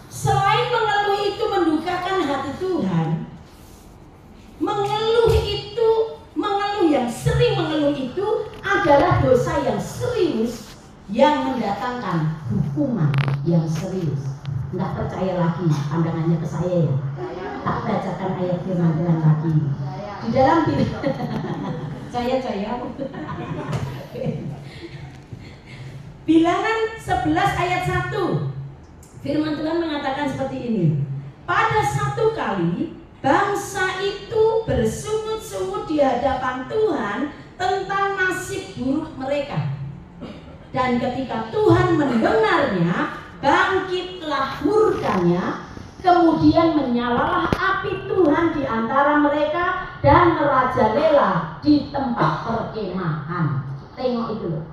selain mengeluh itu mendukakan hati Tuhan, mengeluh yang sering mengeluh itu adalah dosa yang serius yang mendatangkan hukuman yang serius. Nggak percaya lagi pandangannya ke saya ya. Tak bacakan ayat firman Tuhan lagi. Di dalam saya Bilangan 11 ayat 1. Firman Tuhan mengatakan seperti ini. Pada satu kali bangsa itu bersungut-sungut di hadapan Tuhan tentang nasib buruk mereka. Dan ketika Tuhan mendengarnya, bangkitlah murkanya, kemudian menyalalah api Tuhan di antara mereka dan merajalela di tempat perkemahan. Tengok itu loh.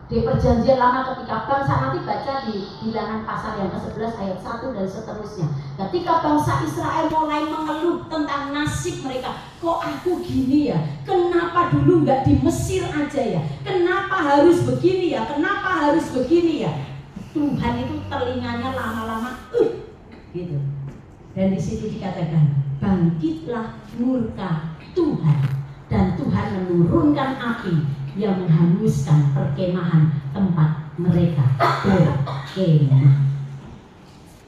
Di perjanjian lama ketika bangsa, nanti baca di Bilangan pasal yang ke-11 ayat 1 dan seterusnya. Ketika bangsa Israel mulai mengeluh tentang nasib mereka, kok aku gini ya, kenapa dulu nggak di Mesir aja ya, kenapa harus begini ya, kenapa harus begini ya. Tuhan itu telinganya lama-lama gitu. Dan di situ dikatakan bangkitlah murka Tuhan, dan Tuhan menurunkan api yang menghanguskan perkemahan tempat mereka berkemah.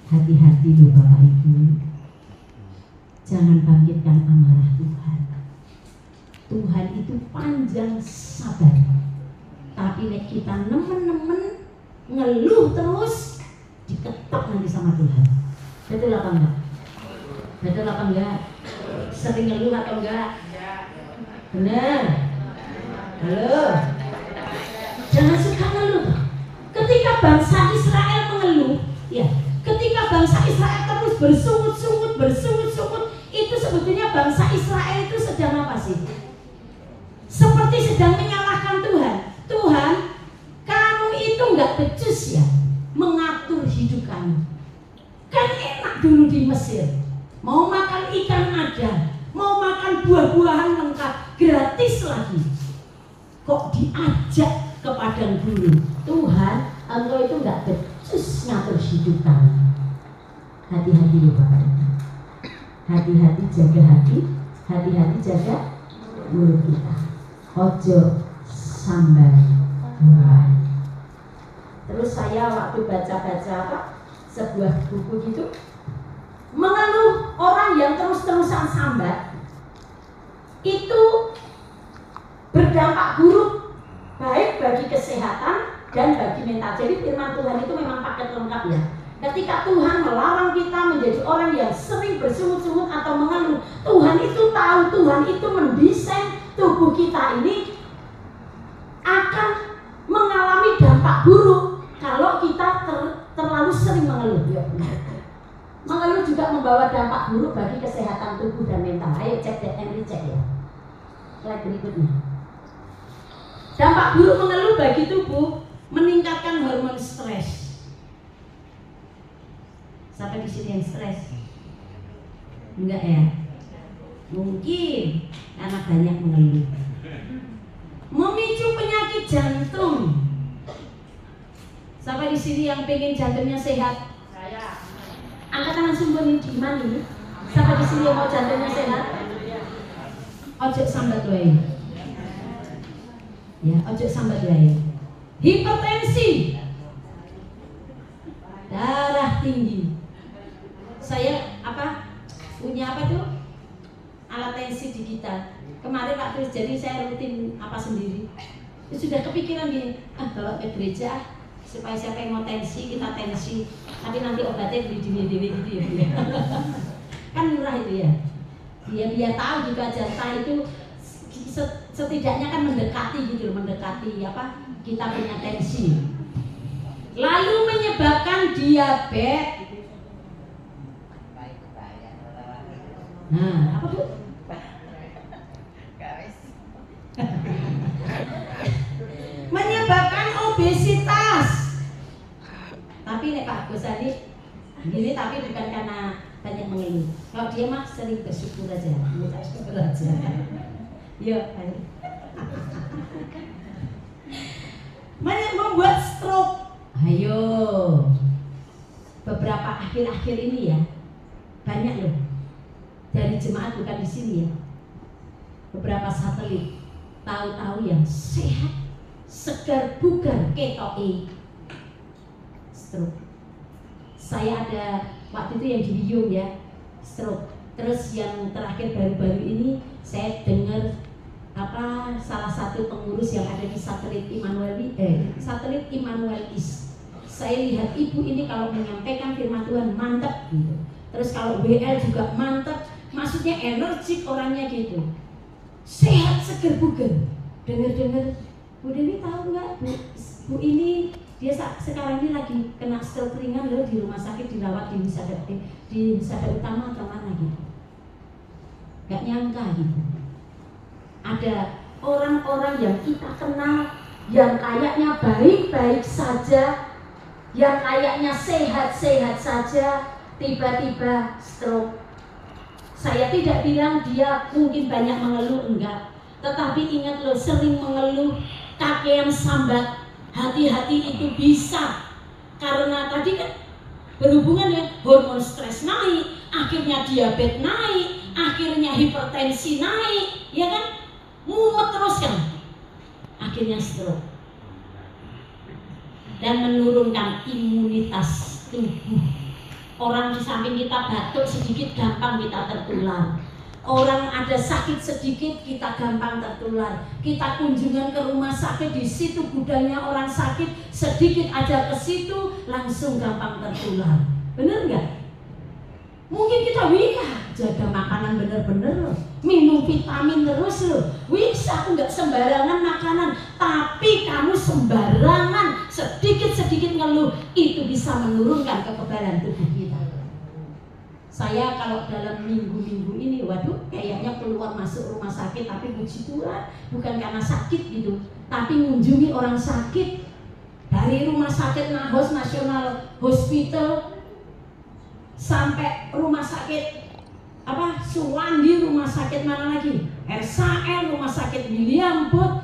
Hati-hati loh Bapak Ibu, jangan bangkitkan amarah Tuhan. Tuhan itu panjang sabar, tapi nek kita nemen-nemen ngeluh terus, diketok nanti sama Tuhan. Betul apa enggak? Betul apa enggak? Sering ngeluh atau enggak? Benar. Halo, jangan suka ngeluh. Ketika bangsa Israel mengeluh, ya, ketika bangsa Israel terus bersungut-sungut, itu sebetulnya bangsa Israel itu sedang apa sih? Seperti sedang menyalahkan Tuhan. Tuhan, kamu itu nggak becus ya mengatur hidup kamu. Kan enak dulu di Mesir, mau makan ikan ada, mau makan buah-buahan lengkap, gratis lagi. Kok diajak ke padang gurun? Tuhan, engkau itu nggak becus ngatur hidup kamu. Hati-hati loh Bapak. Hati-hati jaga hati, hati-hati jaga mulut kita. Ojo sambar murah. Terus saya waktu baca-baca sebuah buku gitu, mengeluh orang yang terus-terusan sambat itu berdampak buruk baik bagi kesehatan dan bagi mental. Jadi firman Tuhan itu memang paket lengkap ya. Ketika Tuhan melarang kita menjadi orang yang sering bersungut-sungut atau mengeluh, Tuhan itu tahu, Tuhan itu mendesain tubuh kita ini akan mengalami dampak buruk kalau kita terlalu sering mengeluh. Mengeluh juga membawa dampak buruk bagi kesehatan tubuh dan mental. Ayo cek deh, cek ya. Slide berikutnya. Dampak buruk mengeluh bagi tubuh, meningkatkan hormon stres. Sampai di sini yang stres? Enggak ya? Mungkin karena banyak mengeluh. Memicu penyakit jantung. Sampai di sini yang pengen jantungnya sehat? Saya. Angkat tangan semua di mana ini? Sampai di sini yang mau jantungnya sehat? Ojo sambat wae. Ya, ojo sambat wae. Hipertensi, darah tinggi. Saya punya apa tuh? di kita. Kemarin Pak Kris, jadi saya rutin apa sendiri. Sudah kepikiran gini, bawa ke gereja supaya siapa yang mau tensi, kita tensi. Tapi nanti obatnya beli di dewe gitu ya. Kan murah itu ya. Dia tahu juga jatah itu setidaknya kan mendekati gitu, mendekati apa kita punya tensi. Lalu menyebabkan diabetes. Nah, apa Bu? Menyebabkan obesitas. Tapi nek Pak Gosani gini, tapi bukan karena banyak mengeluh. Kalau dia mah sering bersyukur aja, minta syukur aja. Ya, ayo. Membuat stroke. Ayo. Beberapa akhir-akhir ini ya, banyak loh dari jemaat bukan di sini ya. Beberapa satelit tahu-tahu yang sehat, segar bugar ketoke stroke. Saya ada waktu itu yang di Biung ya, stroke. Terus yang terakhir baru-baru ini saya dengar apa salah satu pengurus yang ada di satelit Immanuelis. Saya lihat ibu ini kalau menyampaikan firman Tuhan mantap gitu. Terus kalau WL juga mantap, maksudnya energik orangnya gitu. Sehat seger bugar. Dengar-dengar, Bu Dewi tahu nggak Bu ini dia sekarang ini lagi kena stroke ringan loh, di rumah sakit dirawat di Wisada Utama atau mana gitu. Gak nyangka gitu. Ada orang-orang yang kita kenal yang kayaknya baik-baik saja, yang kayaknya sehat-sehat saja, tiba-tiba stroke. Saya tidak bilang dia mungkin banyak mengeluh, enggak. Tetapi ingat loh, sering mengeluh, kakean sambat, hati-hati itu bisa. Karena tadi kan berhubungan dengan hormon stres naik, akhirnya diabetes naik, akhirnya hipertensi naik, ya kan? Mumet terus kan? Akhirnya stroke. Dan menurunkan imunitas tubuh. Orang di samping kita batuk sedikit gampang kita tertular. Orang ada sakit sedikit kita gampang tertular. Kita kunjungan ke rumah sakit, di situ gudangnya orang sakit, sedikit aja ke situ langsung gampang tertular. Bener nggak? Mungkin kita jaga makanan bener-bener loh, minum vitamin terus loh. Aku nggak sembarangan makanan, tapi kamu sembarangan sedikit-sedikit ngeluh, itu bisa menurunkan kekebalan tubuh kita. Saya kalau dalam minggu-minggu ini, waduh, kayaknya keluar masuk rumah sakit, tapi puji Tuhan, bukan karena sakit gitu, tapi mengunjungi orang sakit dari rumah sakit Nahos National Hospital sampai rumah sakit Suwandi, rumah sakit mana lagi? RSAL, rumah sakit William Booth.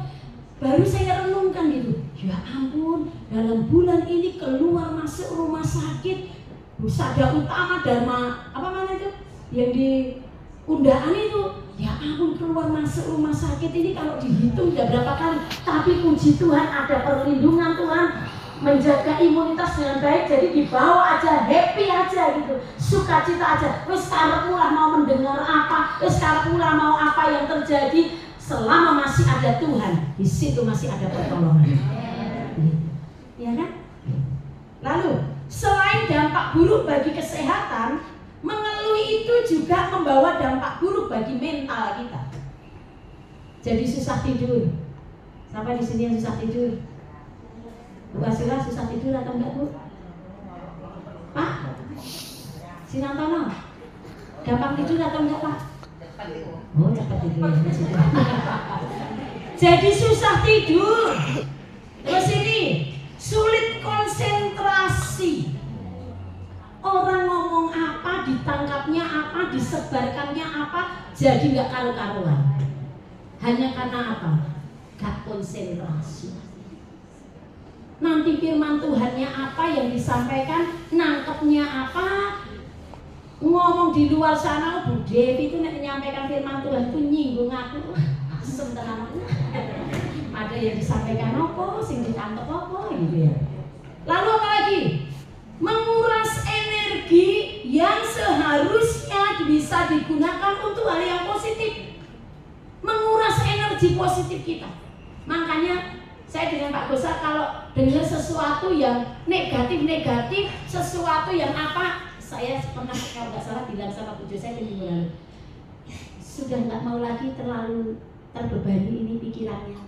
Baru saya renungkan gitu, ya ampun, dalam bulan ini keluar masuk rumah sakit Husada Utama Dharma apa mana itu yang di Undaan itu, ya ampun, keluar masuk rumah sakit ini kalau dihitung udah berapa kali. Tapi puji Tuhan ada perlindungan Tuhan, menjaga imunitas dengan baik, jadi dibawa aja, happy aja gitu, sukacita aja. Wes karepmu lah mau mendengar apa, wes karepmu lah mau apa yang terjadi, selama masih ada Tuhan, di situ masih ada pertolongan. Ya kan? Lalu selain dampak buruk bagi kesehatan, mengeluh itu juga membawa dampak buruk bagi mental kita. Jadi susah tidur. Siapa di sini yang susah tidur? Bu Asila susah tidur atau enggak, Bu? Pak? Sinantono? Gampang tidur atau enggak, Pak? Oh, cepat tidur. Jadi susah tidur. Terus ini sulit konsentrasi. Orang ngomong apa, ditangkapnya apa, disebarkannya apa, jadi nggak karu-karuan. Hanya karena apa? Gak konsentrasi. Nanti firman Tuhannya apa yang disampaikan, nangkepnya apa, ngomong di luar sana. Bu Devi itu menyampaikan firman Tuhan itu nyinggung aku, asem tenan aku. Ada yang disampaikan apa, sing ditangkep apa gitu ya. Lalu apa lagi? Menguras energi yang seharusnya bisa digunakan untuk hal yang positif. energi positif kita. Makanya saya dengan Pak Gosa kalau dengar sesuatu yang negatif, sesuatu yang apa, saya pernah kalau nggak salah bilang sama Bu Jo saya minggu lalu, sudah nggak mau lagi terlalu terbebani ini pikirannya.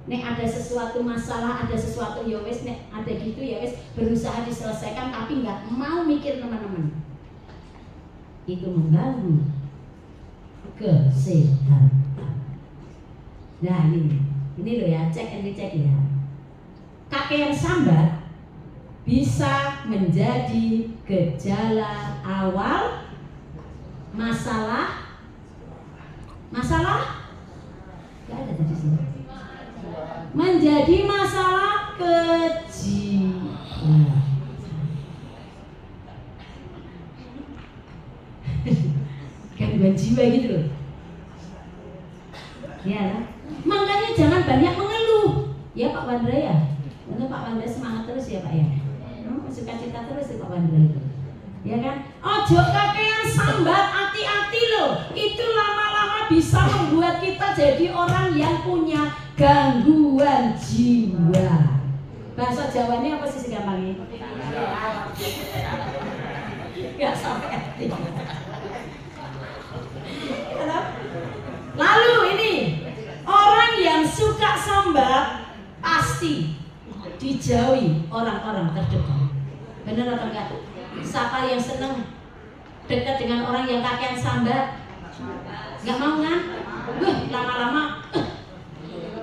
Nek ada sesuatu masalah, ada sesuatu ya wes, nek ada gitu ya wes, berusaha diselesaikan tapi nggak mau mikir teman-teman. Itu mengganggu kesehatan. Nah ini loh ya, cek and dicek ya. Kakek yang sambat bisa menjadi gejala awal masalah gak ada tadi sini. Menjadi masalah kejiwaan. Gangguan jiwa gitu loh. Ya, makanya jangan banyak mengeluh. Ya Pak Wandra ya. Untuk Pak Wandra semangat terus ya Pak ya. Suka cita terus ya Pak Wandra itu. Ya kan? Ojo kakean sambat, hati-hati loh. Itu lama-lama bisa membuat kita jadi orang yang punya gangguan jiwa. Bahasa Jawanya apa sih gampangnya? Gak sampai hati. Lalu ini orang yang suka sambat pasti dijauhi orang-orang terdekat. Benar atau enggak? Siapa yang senang dekat dengan orang yang kakean sambat? Enggak mau kan? Lama-lama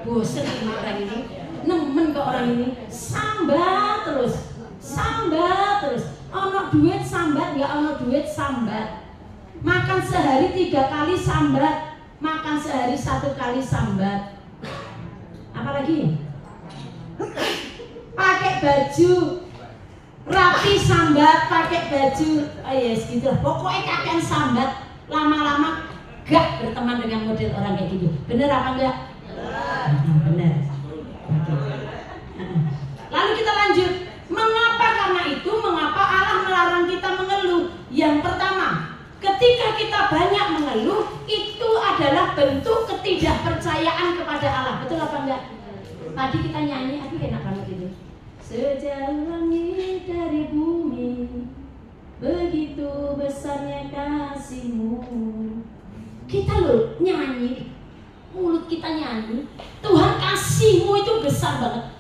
bosen sama orang ini, nemen ke orang ini, sambat terus. Ono duit sambat, enggak ono duit sambat. Makan sehari 3 kali sambat, makan sehari 1 kali sambat. Apalagi? Pakai baju rapi sambat, pakai baju, oh yes gitu lah. Pokoknya kakean sambat, lama-lama gak berteman dengan model orang kayak gitu. Bener apa enggak? Bener. Lalu kita lanjut. Mengapa? Karena itu mengapa Allah melarang kita mengeluh? Yang pertama, ketika kita banyak mengeluh, itu adalah bentuk ketidakpercayaan kepada Allah. Betul apa enggak? Tadi kita nyanyi, aduh enak banget itu. Sejauh langit dari bumi, begitu besarnya kasih-Mu. Kita loh nyanyi, mulut kita nyanyi, Tuhan kasih-Mu itu besar banget.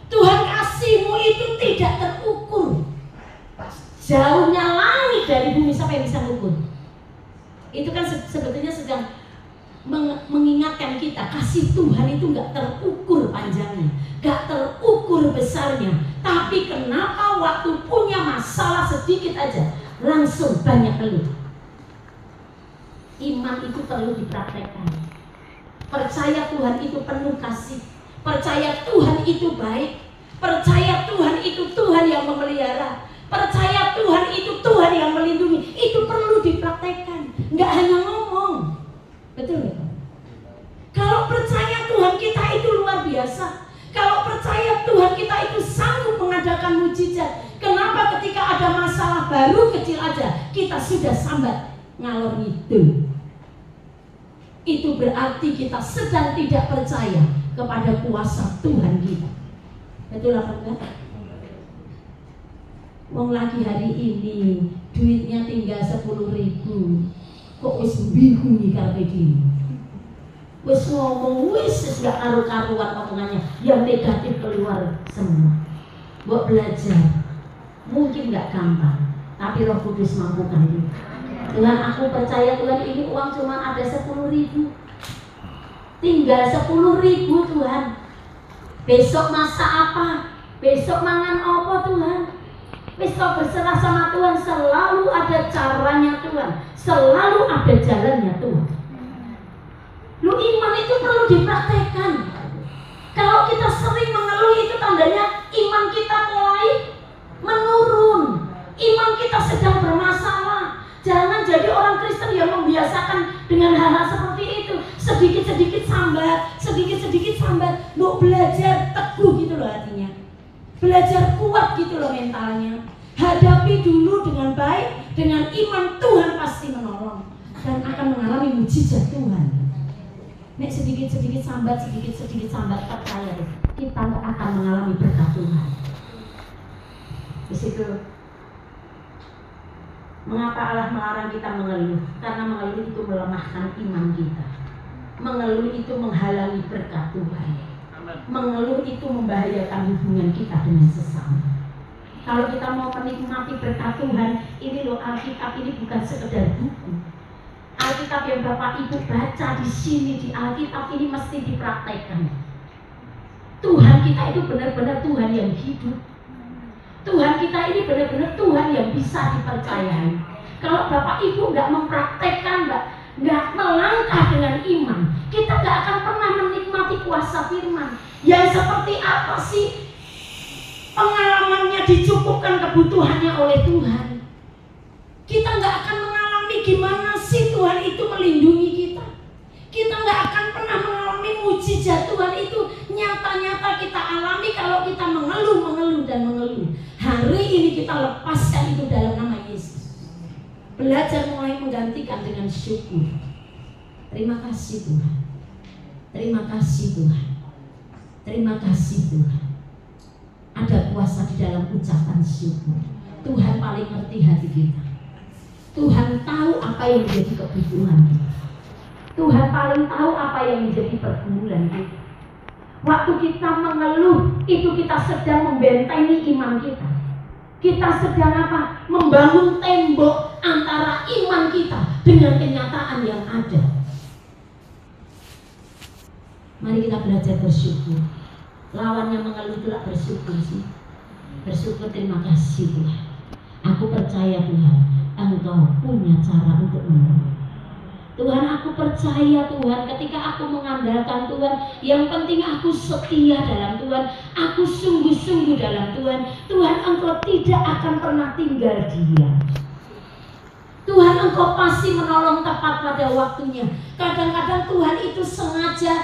Tuhan kasih-Mu itu tidak terukur. Jauhnya langit dari bumi, siapa yang bisa mengukur? Itu kan sebetulnya sedang mengingatkan kita, kasih Tuhan itu gak terukur panjangnya, gak terukur besarnya. Tapi kenapa waktu punya masalah sedikit aja langsung banyak keluh? Iman itu perlu dipraktekkan. Percaya Tuhan itu penuh kasih, percaya Tuhan itu baik, percaya Tuhan itu Tuhan yang memelihara, percaya Tuhan itu Tuhan yang melindungi. Itu perlu dipraktekkan, nggak hanya ngomong. Betul ya? Kalau percaya Tuhan kita itu luar biasa, kalau percaya Tuhan kita itu sanggup mengadakan mujizat. Kenapa ketika ada masalah baru kecil aja kita sudah sambat ngalor ngidul? Itu berarti kita sedang tidak percaya kepada kuasa Tuhan kita. Betul apa enggak? Wong lagi hari ini duitnya tinggal 10.000, kok wis bingung nih kayak gini. Wis ngomong wis gak karu-karuan omongannya, yang negatif keluar semua. Buat belajar, mungkin gak gampang, tapi Roh Kudus mampukan itu. Tuhan, aku percaya Tuhan, ini uang cuma ada 10.000, tinggal 10.000 Tuhan. Besok masak apa? Besok mangan apa Tuhan? Besok berserah sama Tuhan. Selalu ada caranya Tuhan, selalu ada jalannya Tuhan. Lu iman itu perlu dipraktekkan. Kalau kita sering mengeluh, itu tandanya iman kita mulai menurun. Iman kita sedang bermasalah. Jangan jadi orang Kristen yang membiasakan dengan hal-hal seperti itu. Sedikit-sedikit sambat, sedikit-sedikit sambat. Lu belajar teguh gitu loh hatinya, belajar kuat gitu loh mentalnya. Hadapi dulu dengan baik, dengan iman. Tuhan pasti menolong dan akan mengalami mujizat Tuhan. Nek sedikit-sedikit sambat, percaya deh, kita nggak akan mengalami berkat Tuhan. Di situ, mengapa Allah melarang kita mengeluh? Karena mengeluh itu melemahkan iman kita. Mengeluh itu menghalangi berkat Tuhan. Mengeluh itu membahayakan hubungan kita dengan sesama. Kalau kita mau menikmati berkat Tuhan, ini loh, Alkitab ini bukan sekedar buku. Alkitab yang Bapak Ibu baca di sini, di Alkitab ini mesti dipraktekkan. Tuhan kita itu benar-benar Tuhan yang hidup. Tuhan kita ini benar-benar Tuhan yang bisa dipercayai. Kalau Bapak Ibu nggak mempraktekkan, nggak melangkah dengan iman, kita nggak akan pernah menikmati kuasa firman. Yang seperti apa sih pengalamannya dicukupkan kebutuhannya oleh Tuhan? Kita nggak akan mengalami gimana sih Tuhan itu melindungi kita. Kita nggak akan pernah mengalami mujizat Tuhan itu nyata-nyata kita alami kalau kita mengeluh dan mengeluh. Hari ini kita lepaskan itu dalam nama Yesus. Belajar mulai menggantikan dengan syukur. Terima kasih Tuhan. Terima kasih Tuhan. Terima kasih Tuhan. Ada kuasa di dalam ucapan syukur. Tuhan paling ngerti hati kita. Tuhan tahu apa yang menjadi kebutuhan kita. Tuhan paling tahu apa yang menjadi pergumulan kita. Waktu kita mengeluh, itu kita sedang membentengi iman kita. Kita sedang apa? Membangun tembok antara iman kita dengan kenyataan yang ada. Mari kita belajar bersyukur. Lawannya mengeluh itulah bersyukur sih. Bersyukur, terima kasih Tuhan. Aku percaya Tuhan, Engkau punya cara untuk menolong. Tuhan, aku percaya Tuhan, ketika aku mengandalkan Tuhan, yang penting aku setia dalam Tuhan, aku sungguh-sungguh dalam Tuhan. Tuhan, Engkau tidak akan pernah tinggal diam. Tuhan, Engkau pasti menolong tepat pada waktunya. Kadang-kadang Tuhan itu sengaja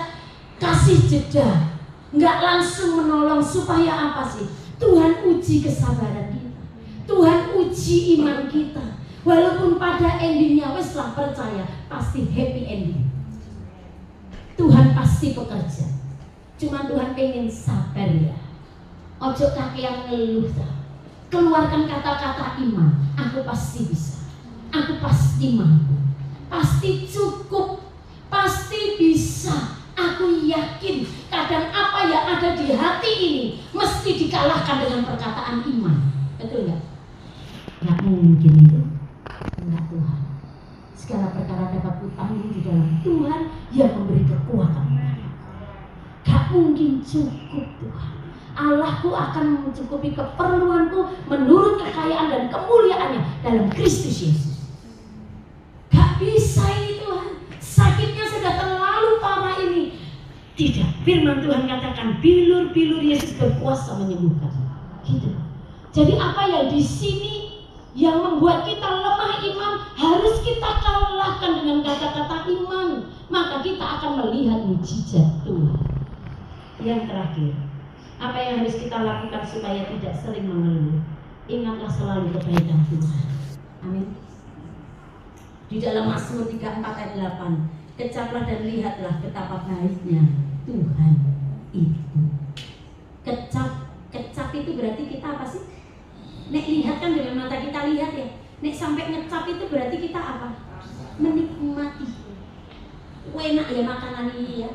kasih jeda, nggak langsung menolong supaya apa sih? Tuhan uji kesabaran kita. Tuhan uji iman kita. Walaupun pada endingnya wes lah percaya pasti happy ending. Tuhan pasti bekerja. Cuma Tuhan pengen sabar ya. Ojo kakean ngeluh. Keluarkan kata-kata iman. Aku pasti bisa. Aku pasti mampu. Pasti cukup. Pasti bisa. Aku yakin kadang apa yang ada di hati ini mesti dikalahkan dengan perkataan iman. Betul nggak? Nggak mungkin itu. Enggak Tuhan. Segala perkara dapat kutanggung di dalam Tuhan yang memberi kekuatan. Gak mungkin cukup Tuhan. Allahku akan mencukupi keperluanku menurut kekayaan dan kemuliaannya dalam Kristus Yesus. Gak bisa ini Tuhan. Sakitnya sudah terlalu parah ini. Tidak. Firman Tuhan katakan bilur-bilur Yesus berkuasa menyembuhkan. Gitu. Jadi apa yang di sini yang membuat kita lemah iman harus kita kalahkan dengan kata-kata iman, maka kita akan melihat mujizat Tuhan. Yang terakhir, apa yang harus kita lakukan supaya tidak sering mengeluh? Ingatlah selalu kebaikan Tuhan. Amin. Di dalam Mazmur 34 ayat 8, kecaplah dan lihatlah betapa baiknya Tuhan itu. Kecap itu berarti kita apa sih? Nek lihat kan dengan mata kita lihat ya. Nek sampai ngecap itu berarti kita apa? Menikmati. Enak ya makanan ini ya.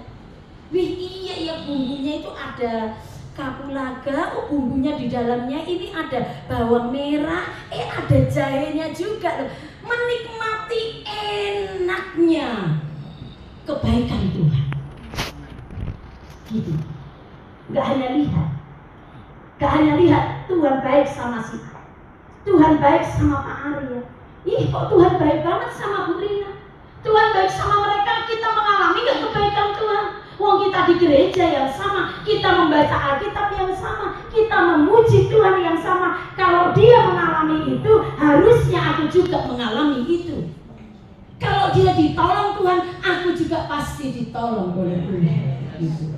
Wih iya ya, bumbunya itu ada kapulaga, oh bumbunya di dalamnya ini ada bawang merah, ada jahenya juga loh. Menikmati enaknya kebaikan Tuhan. Gitu. Gak hanya lihat. Gak hanya lihat Tuhan baik sama si A, Tuhan baik sama Pak Arya. Ih kok Tuhan baik banget sama Bu Rina. Tuhan baik sama mereka. Kita mengalami gak kebaikan Tuhan? Wong kita di gereja yang sama, kita membaca Alkitab yang sama, kita memuji Tuhan yang sama. Kalau dia mengalami itu, harusnya aku juga mengalami itu. Kalau dia ditolong Tuhan, aku juga pasti ditolong oleh Tuhan. Gitu.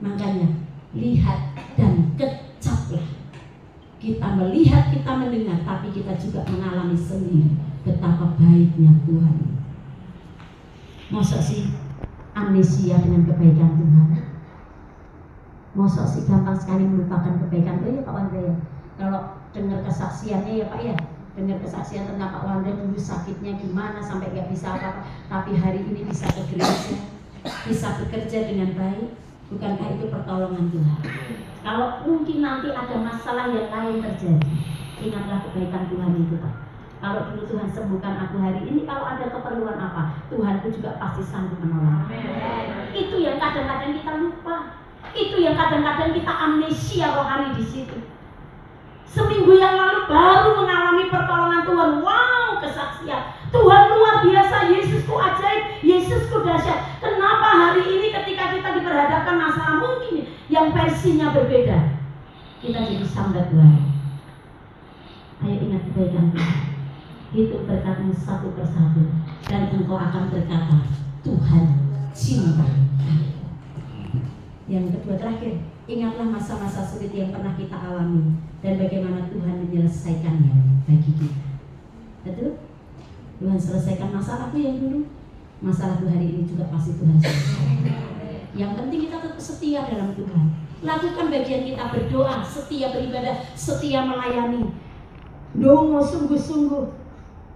Makanya lihat dan kecaplah. Kita melihat, kita mendengar, tapi kita juga mengalami sendiri betapa baiknya Tuhan. Masa sih amnesia dengan kebaikan Tuhan. Mosok sih gampang sekali melupakan kebaikan. Oh ya Pak Wanda ya, kalau dengar kesaksiannya ya Pak ya, dengar kesaksian tentang Pak Wanda dulu sakitnya gimana sampai gak bisa apa-apa, tapi hari ini bisa ke gereja, bisa bekerja dengan baik. Bukankah itu pertolongan Tuhan? Kalau mungkin nanti ada masalah yang lain terjadi, ingatlah kebaikan Tuhan itu Pak. Kalau dulu Tuhan sembuhkan aku hari ini, kalau ada keperluan apa, Tuhan itu juga pasti sanggup menolong. Itu yang kadang-kadang kita lupa. Itu yang kadang-kadang kita amnesia rohani di situ. Seminggu yang lalu baru mengalami pertolongan Tuhan. Wow, kesaksian Tuhan luar biasa, Yesusku ajaib, Yesusku dahsyat. Kenapa hari ini ketika kita diperhadapkan masalah mungkin yang versinya berbeda, kita jadi sambat Tuhan? Ayo ingat kebaikan Tuhan. Hitung berkatmu satu persatu, dan engkau akan berkata, Tuhan cinta. Yang kedua terakhir, ingatlah masa-masa sulit yang pernah kita alami dan bagaimana Tuhan menyelesaikannya bagi kita. Betul? Tuhan selesaikan masalahku yang dulu, masalahku hari ini juga pasti Tuhan selesaikan. Yang penting kita tetap setia dalam Tuhan. Lakukan bagian kita, berdoa, setia beribadah, setia melayani. Dongo sungguh-sungguh.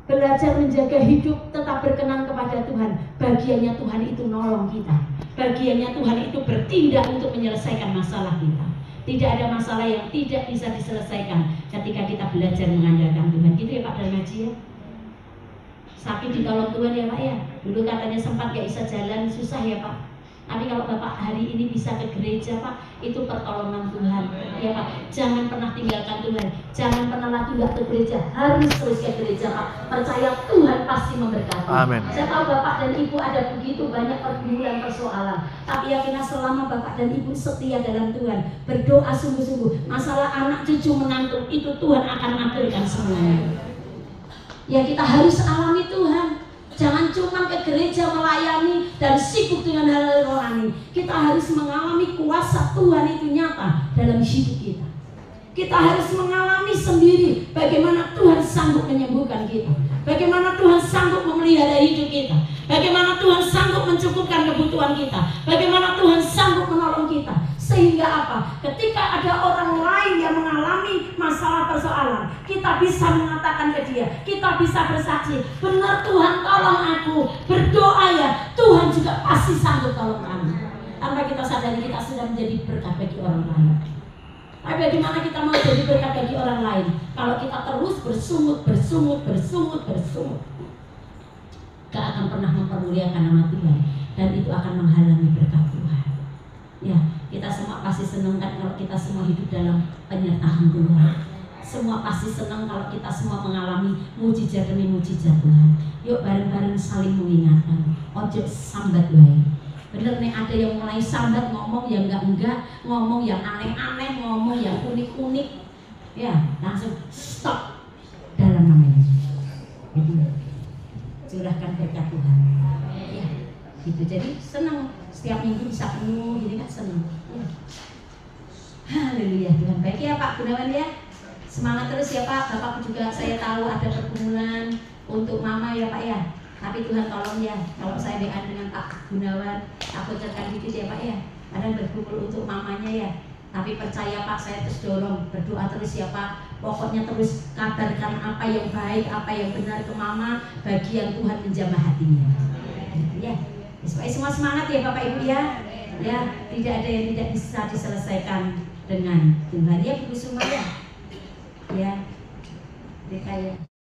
Belajar menjaga hidup tetap berkenan kepada Tuhan. Bagiannya Tuhan itu nolong kita. Bagiannya Tuhan itu bertindak untuk menyelesaikan masalah kita. Tidak ada masalah yang tidak bisa diselesaikan ketika kita belajar mengandalkan Tuhan. Gitu ya Pak Darmaji ya. Sakit ditolong Tuhan ya Pak ya. Dulu katanya sempat gak bisa jalan, susah ya Pak. Tapi kalau Bapak hari ini bisa ke gereja Pak, itu pertolongan Tuhan ya Pak. Jangan pernah tinggalkan Tuhan. Jangan pernah lagi gak ke gereja. Harus terus ke gereja Pak. Percaya Tuhan pasti memberkati. Amin. Saya tahu Bapak dan Ibu ada begitu banyak pergumulan persoalan, tapi yakinlah selama Bapak dan Ibu setia dalam Tuhan, berdoa sungguh-sungguh, masalah anak cucu menantu itu Tuhan akan aturkan semuanya. Ya kita harus alami Tuhan. Jangan cuma ke gereja melayani dan sibuk dengan hal-hal rohani. Kita harus mengalami kuasa Tuhan itu nyata dalam hidup kita. Kita harus mengalami sendiri bagaimana Tuhan sanggup menyembuhkan kita, bagaimana Tuhan sanggup memelihara hidup kita, bagaimana Tuhan sanggup mencukupkan kebutuhan kita, bagaimana Tuhan sanggup menolong kita. Sehingga apa? Ketika ada orang lain yang mengalami masalah persoalan, kita bisa mengatakan ke dia, kita bisa bersaksi, benar Tuhan tolong aku, berdoa ya, Tuhan juga pasti sanggup tolong kami. Tanpa kita sadari kita sudah menjadi berkat bagi orang lain. Tapi bagaimana kita mau jadi berkat bagi orang lain kalau kita terus bersungut, gak akan pernah mempermuliakan nama Tuhan, dan itu akan menghalangi berkat Tuhan. Ya, kita semua pasti senang kan kalau kita semua hidup dalam penyertaan Tuhan. Semua pasti senang kalau kita semua mengalami mujizat demi mujizat Tuhan. Yuk bareng-bareng saling mengingatkan. Ojo sambat wae. Bener nih, ada yang mulai sambat, ngomong yang enggak, ngomong yang aneh-aneh, ngomong yang unik-unik. Ya, langsung stop dalam nama Yesus. Jadi curahkan berkat Tuhan. Ya, gitu. Jadi senang. Setiap minggu bisa penuh, jadi kan senang. Ya. Haleluya, Tuhan baik ya Pak Gunawan ya. Semangat terus ya Pak. Bapak juga saya tahu ada pergumulan untuk Mama ya Pak ya. Tapi Tuhan tolong ya, kalau saya WA dengan Pak Gunawan, aku ceritakan dikit ya Pak ya. Kadang bergumul untuk mamanya ya. Tapi percaya Pak, saya terus dorong, berdoa terus ya Pak. Pokoknya terus kabarkan apa yang baik, apa yang benar ke Mama, bagi yang Tuhan menjamah hatinya. Ya. Supaya semua semangat ya Bapak Ibu ya. Ya, tidak ada yang tidak bisa diselesaikan dengan Tuhan. Ya Bu semua ya. Ya. Dikaya.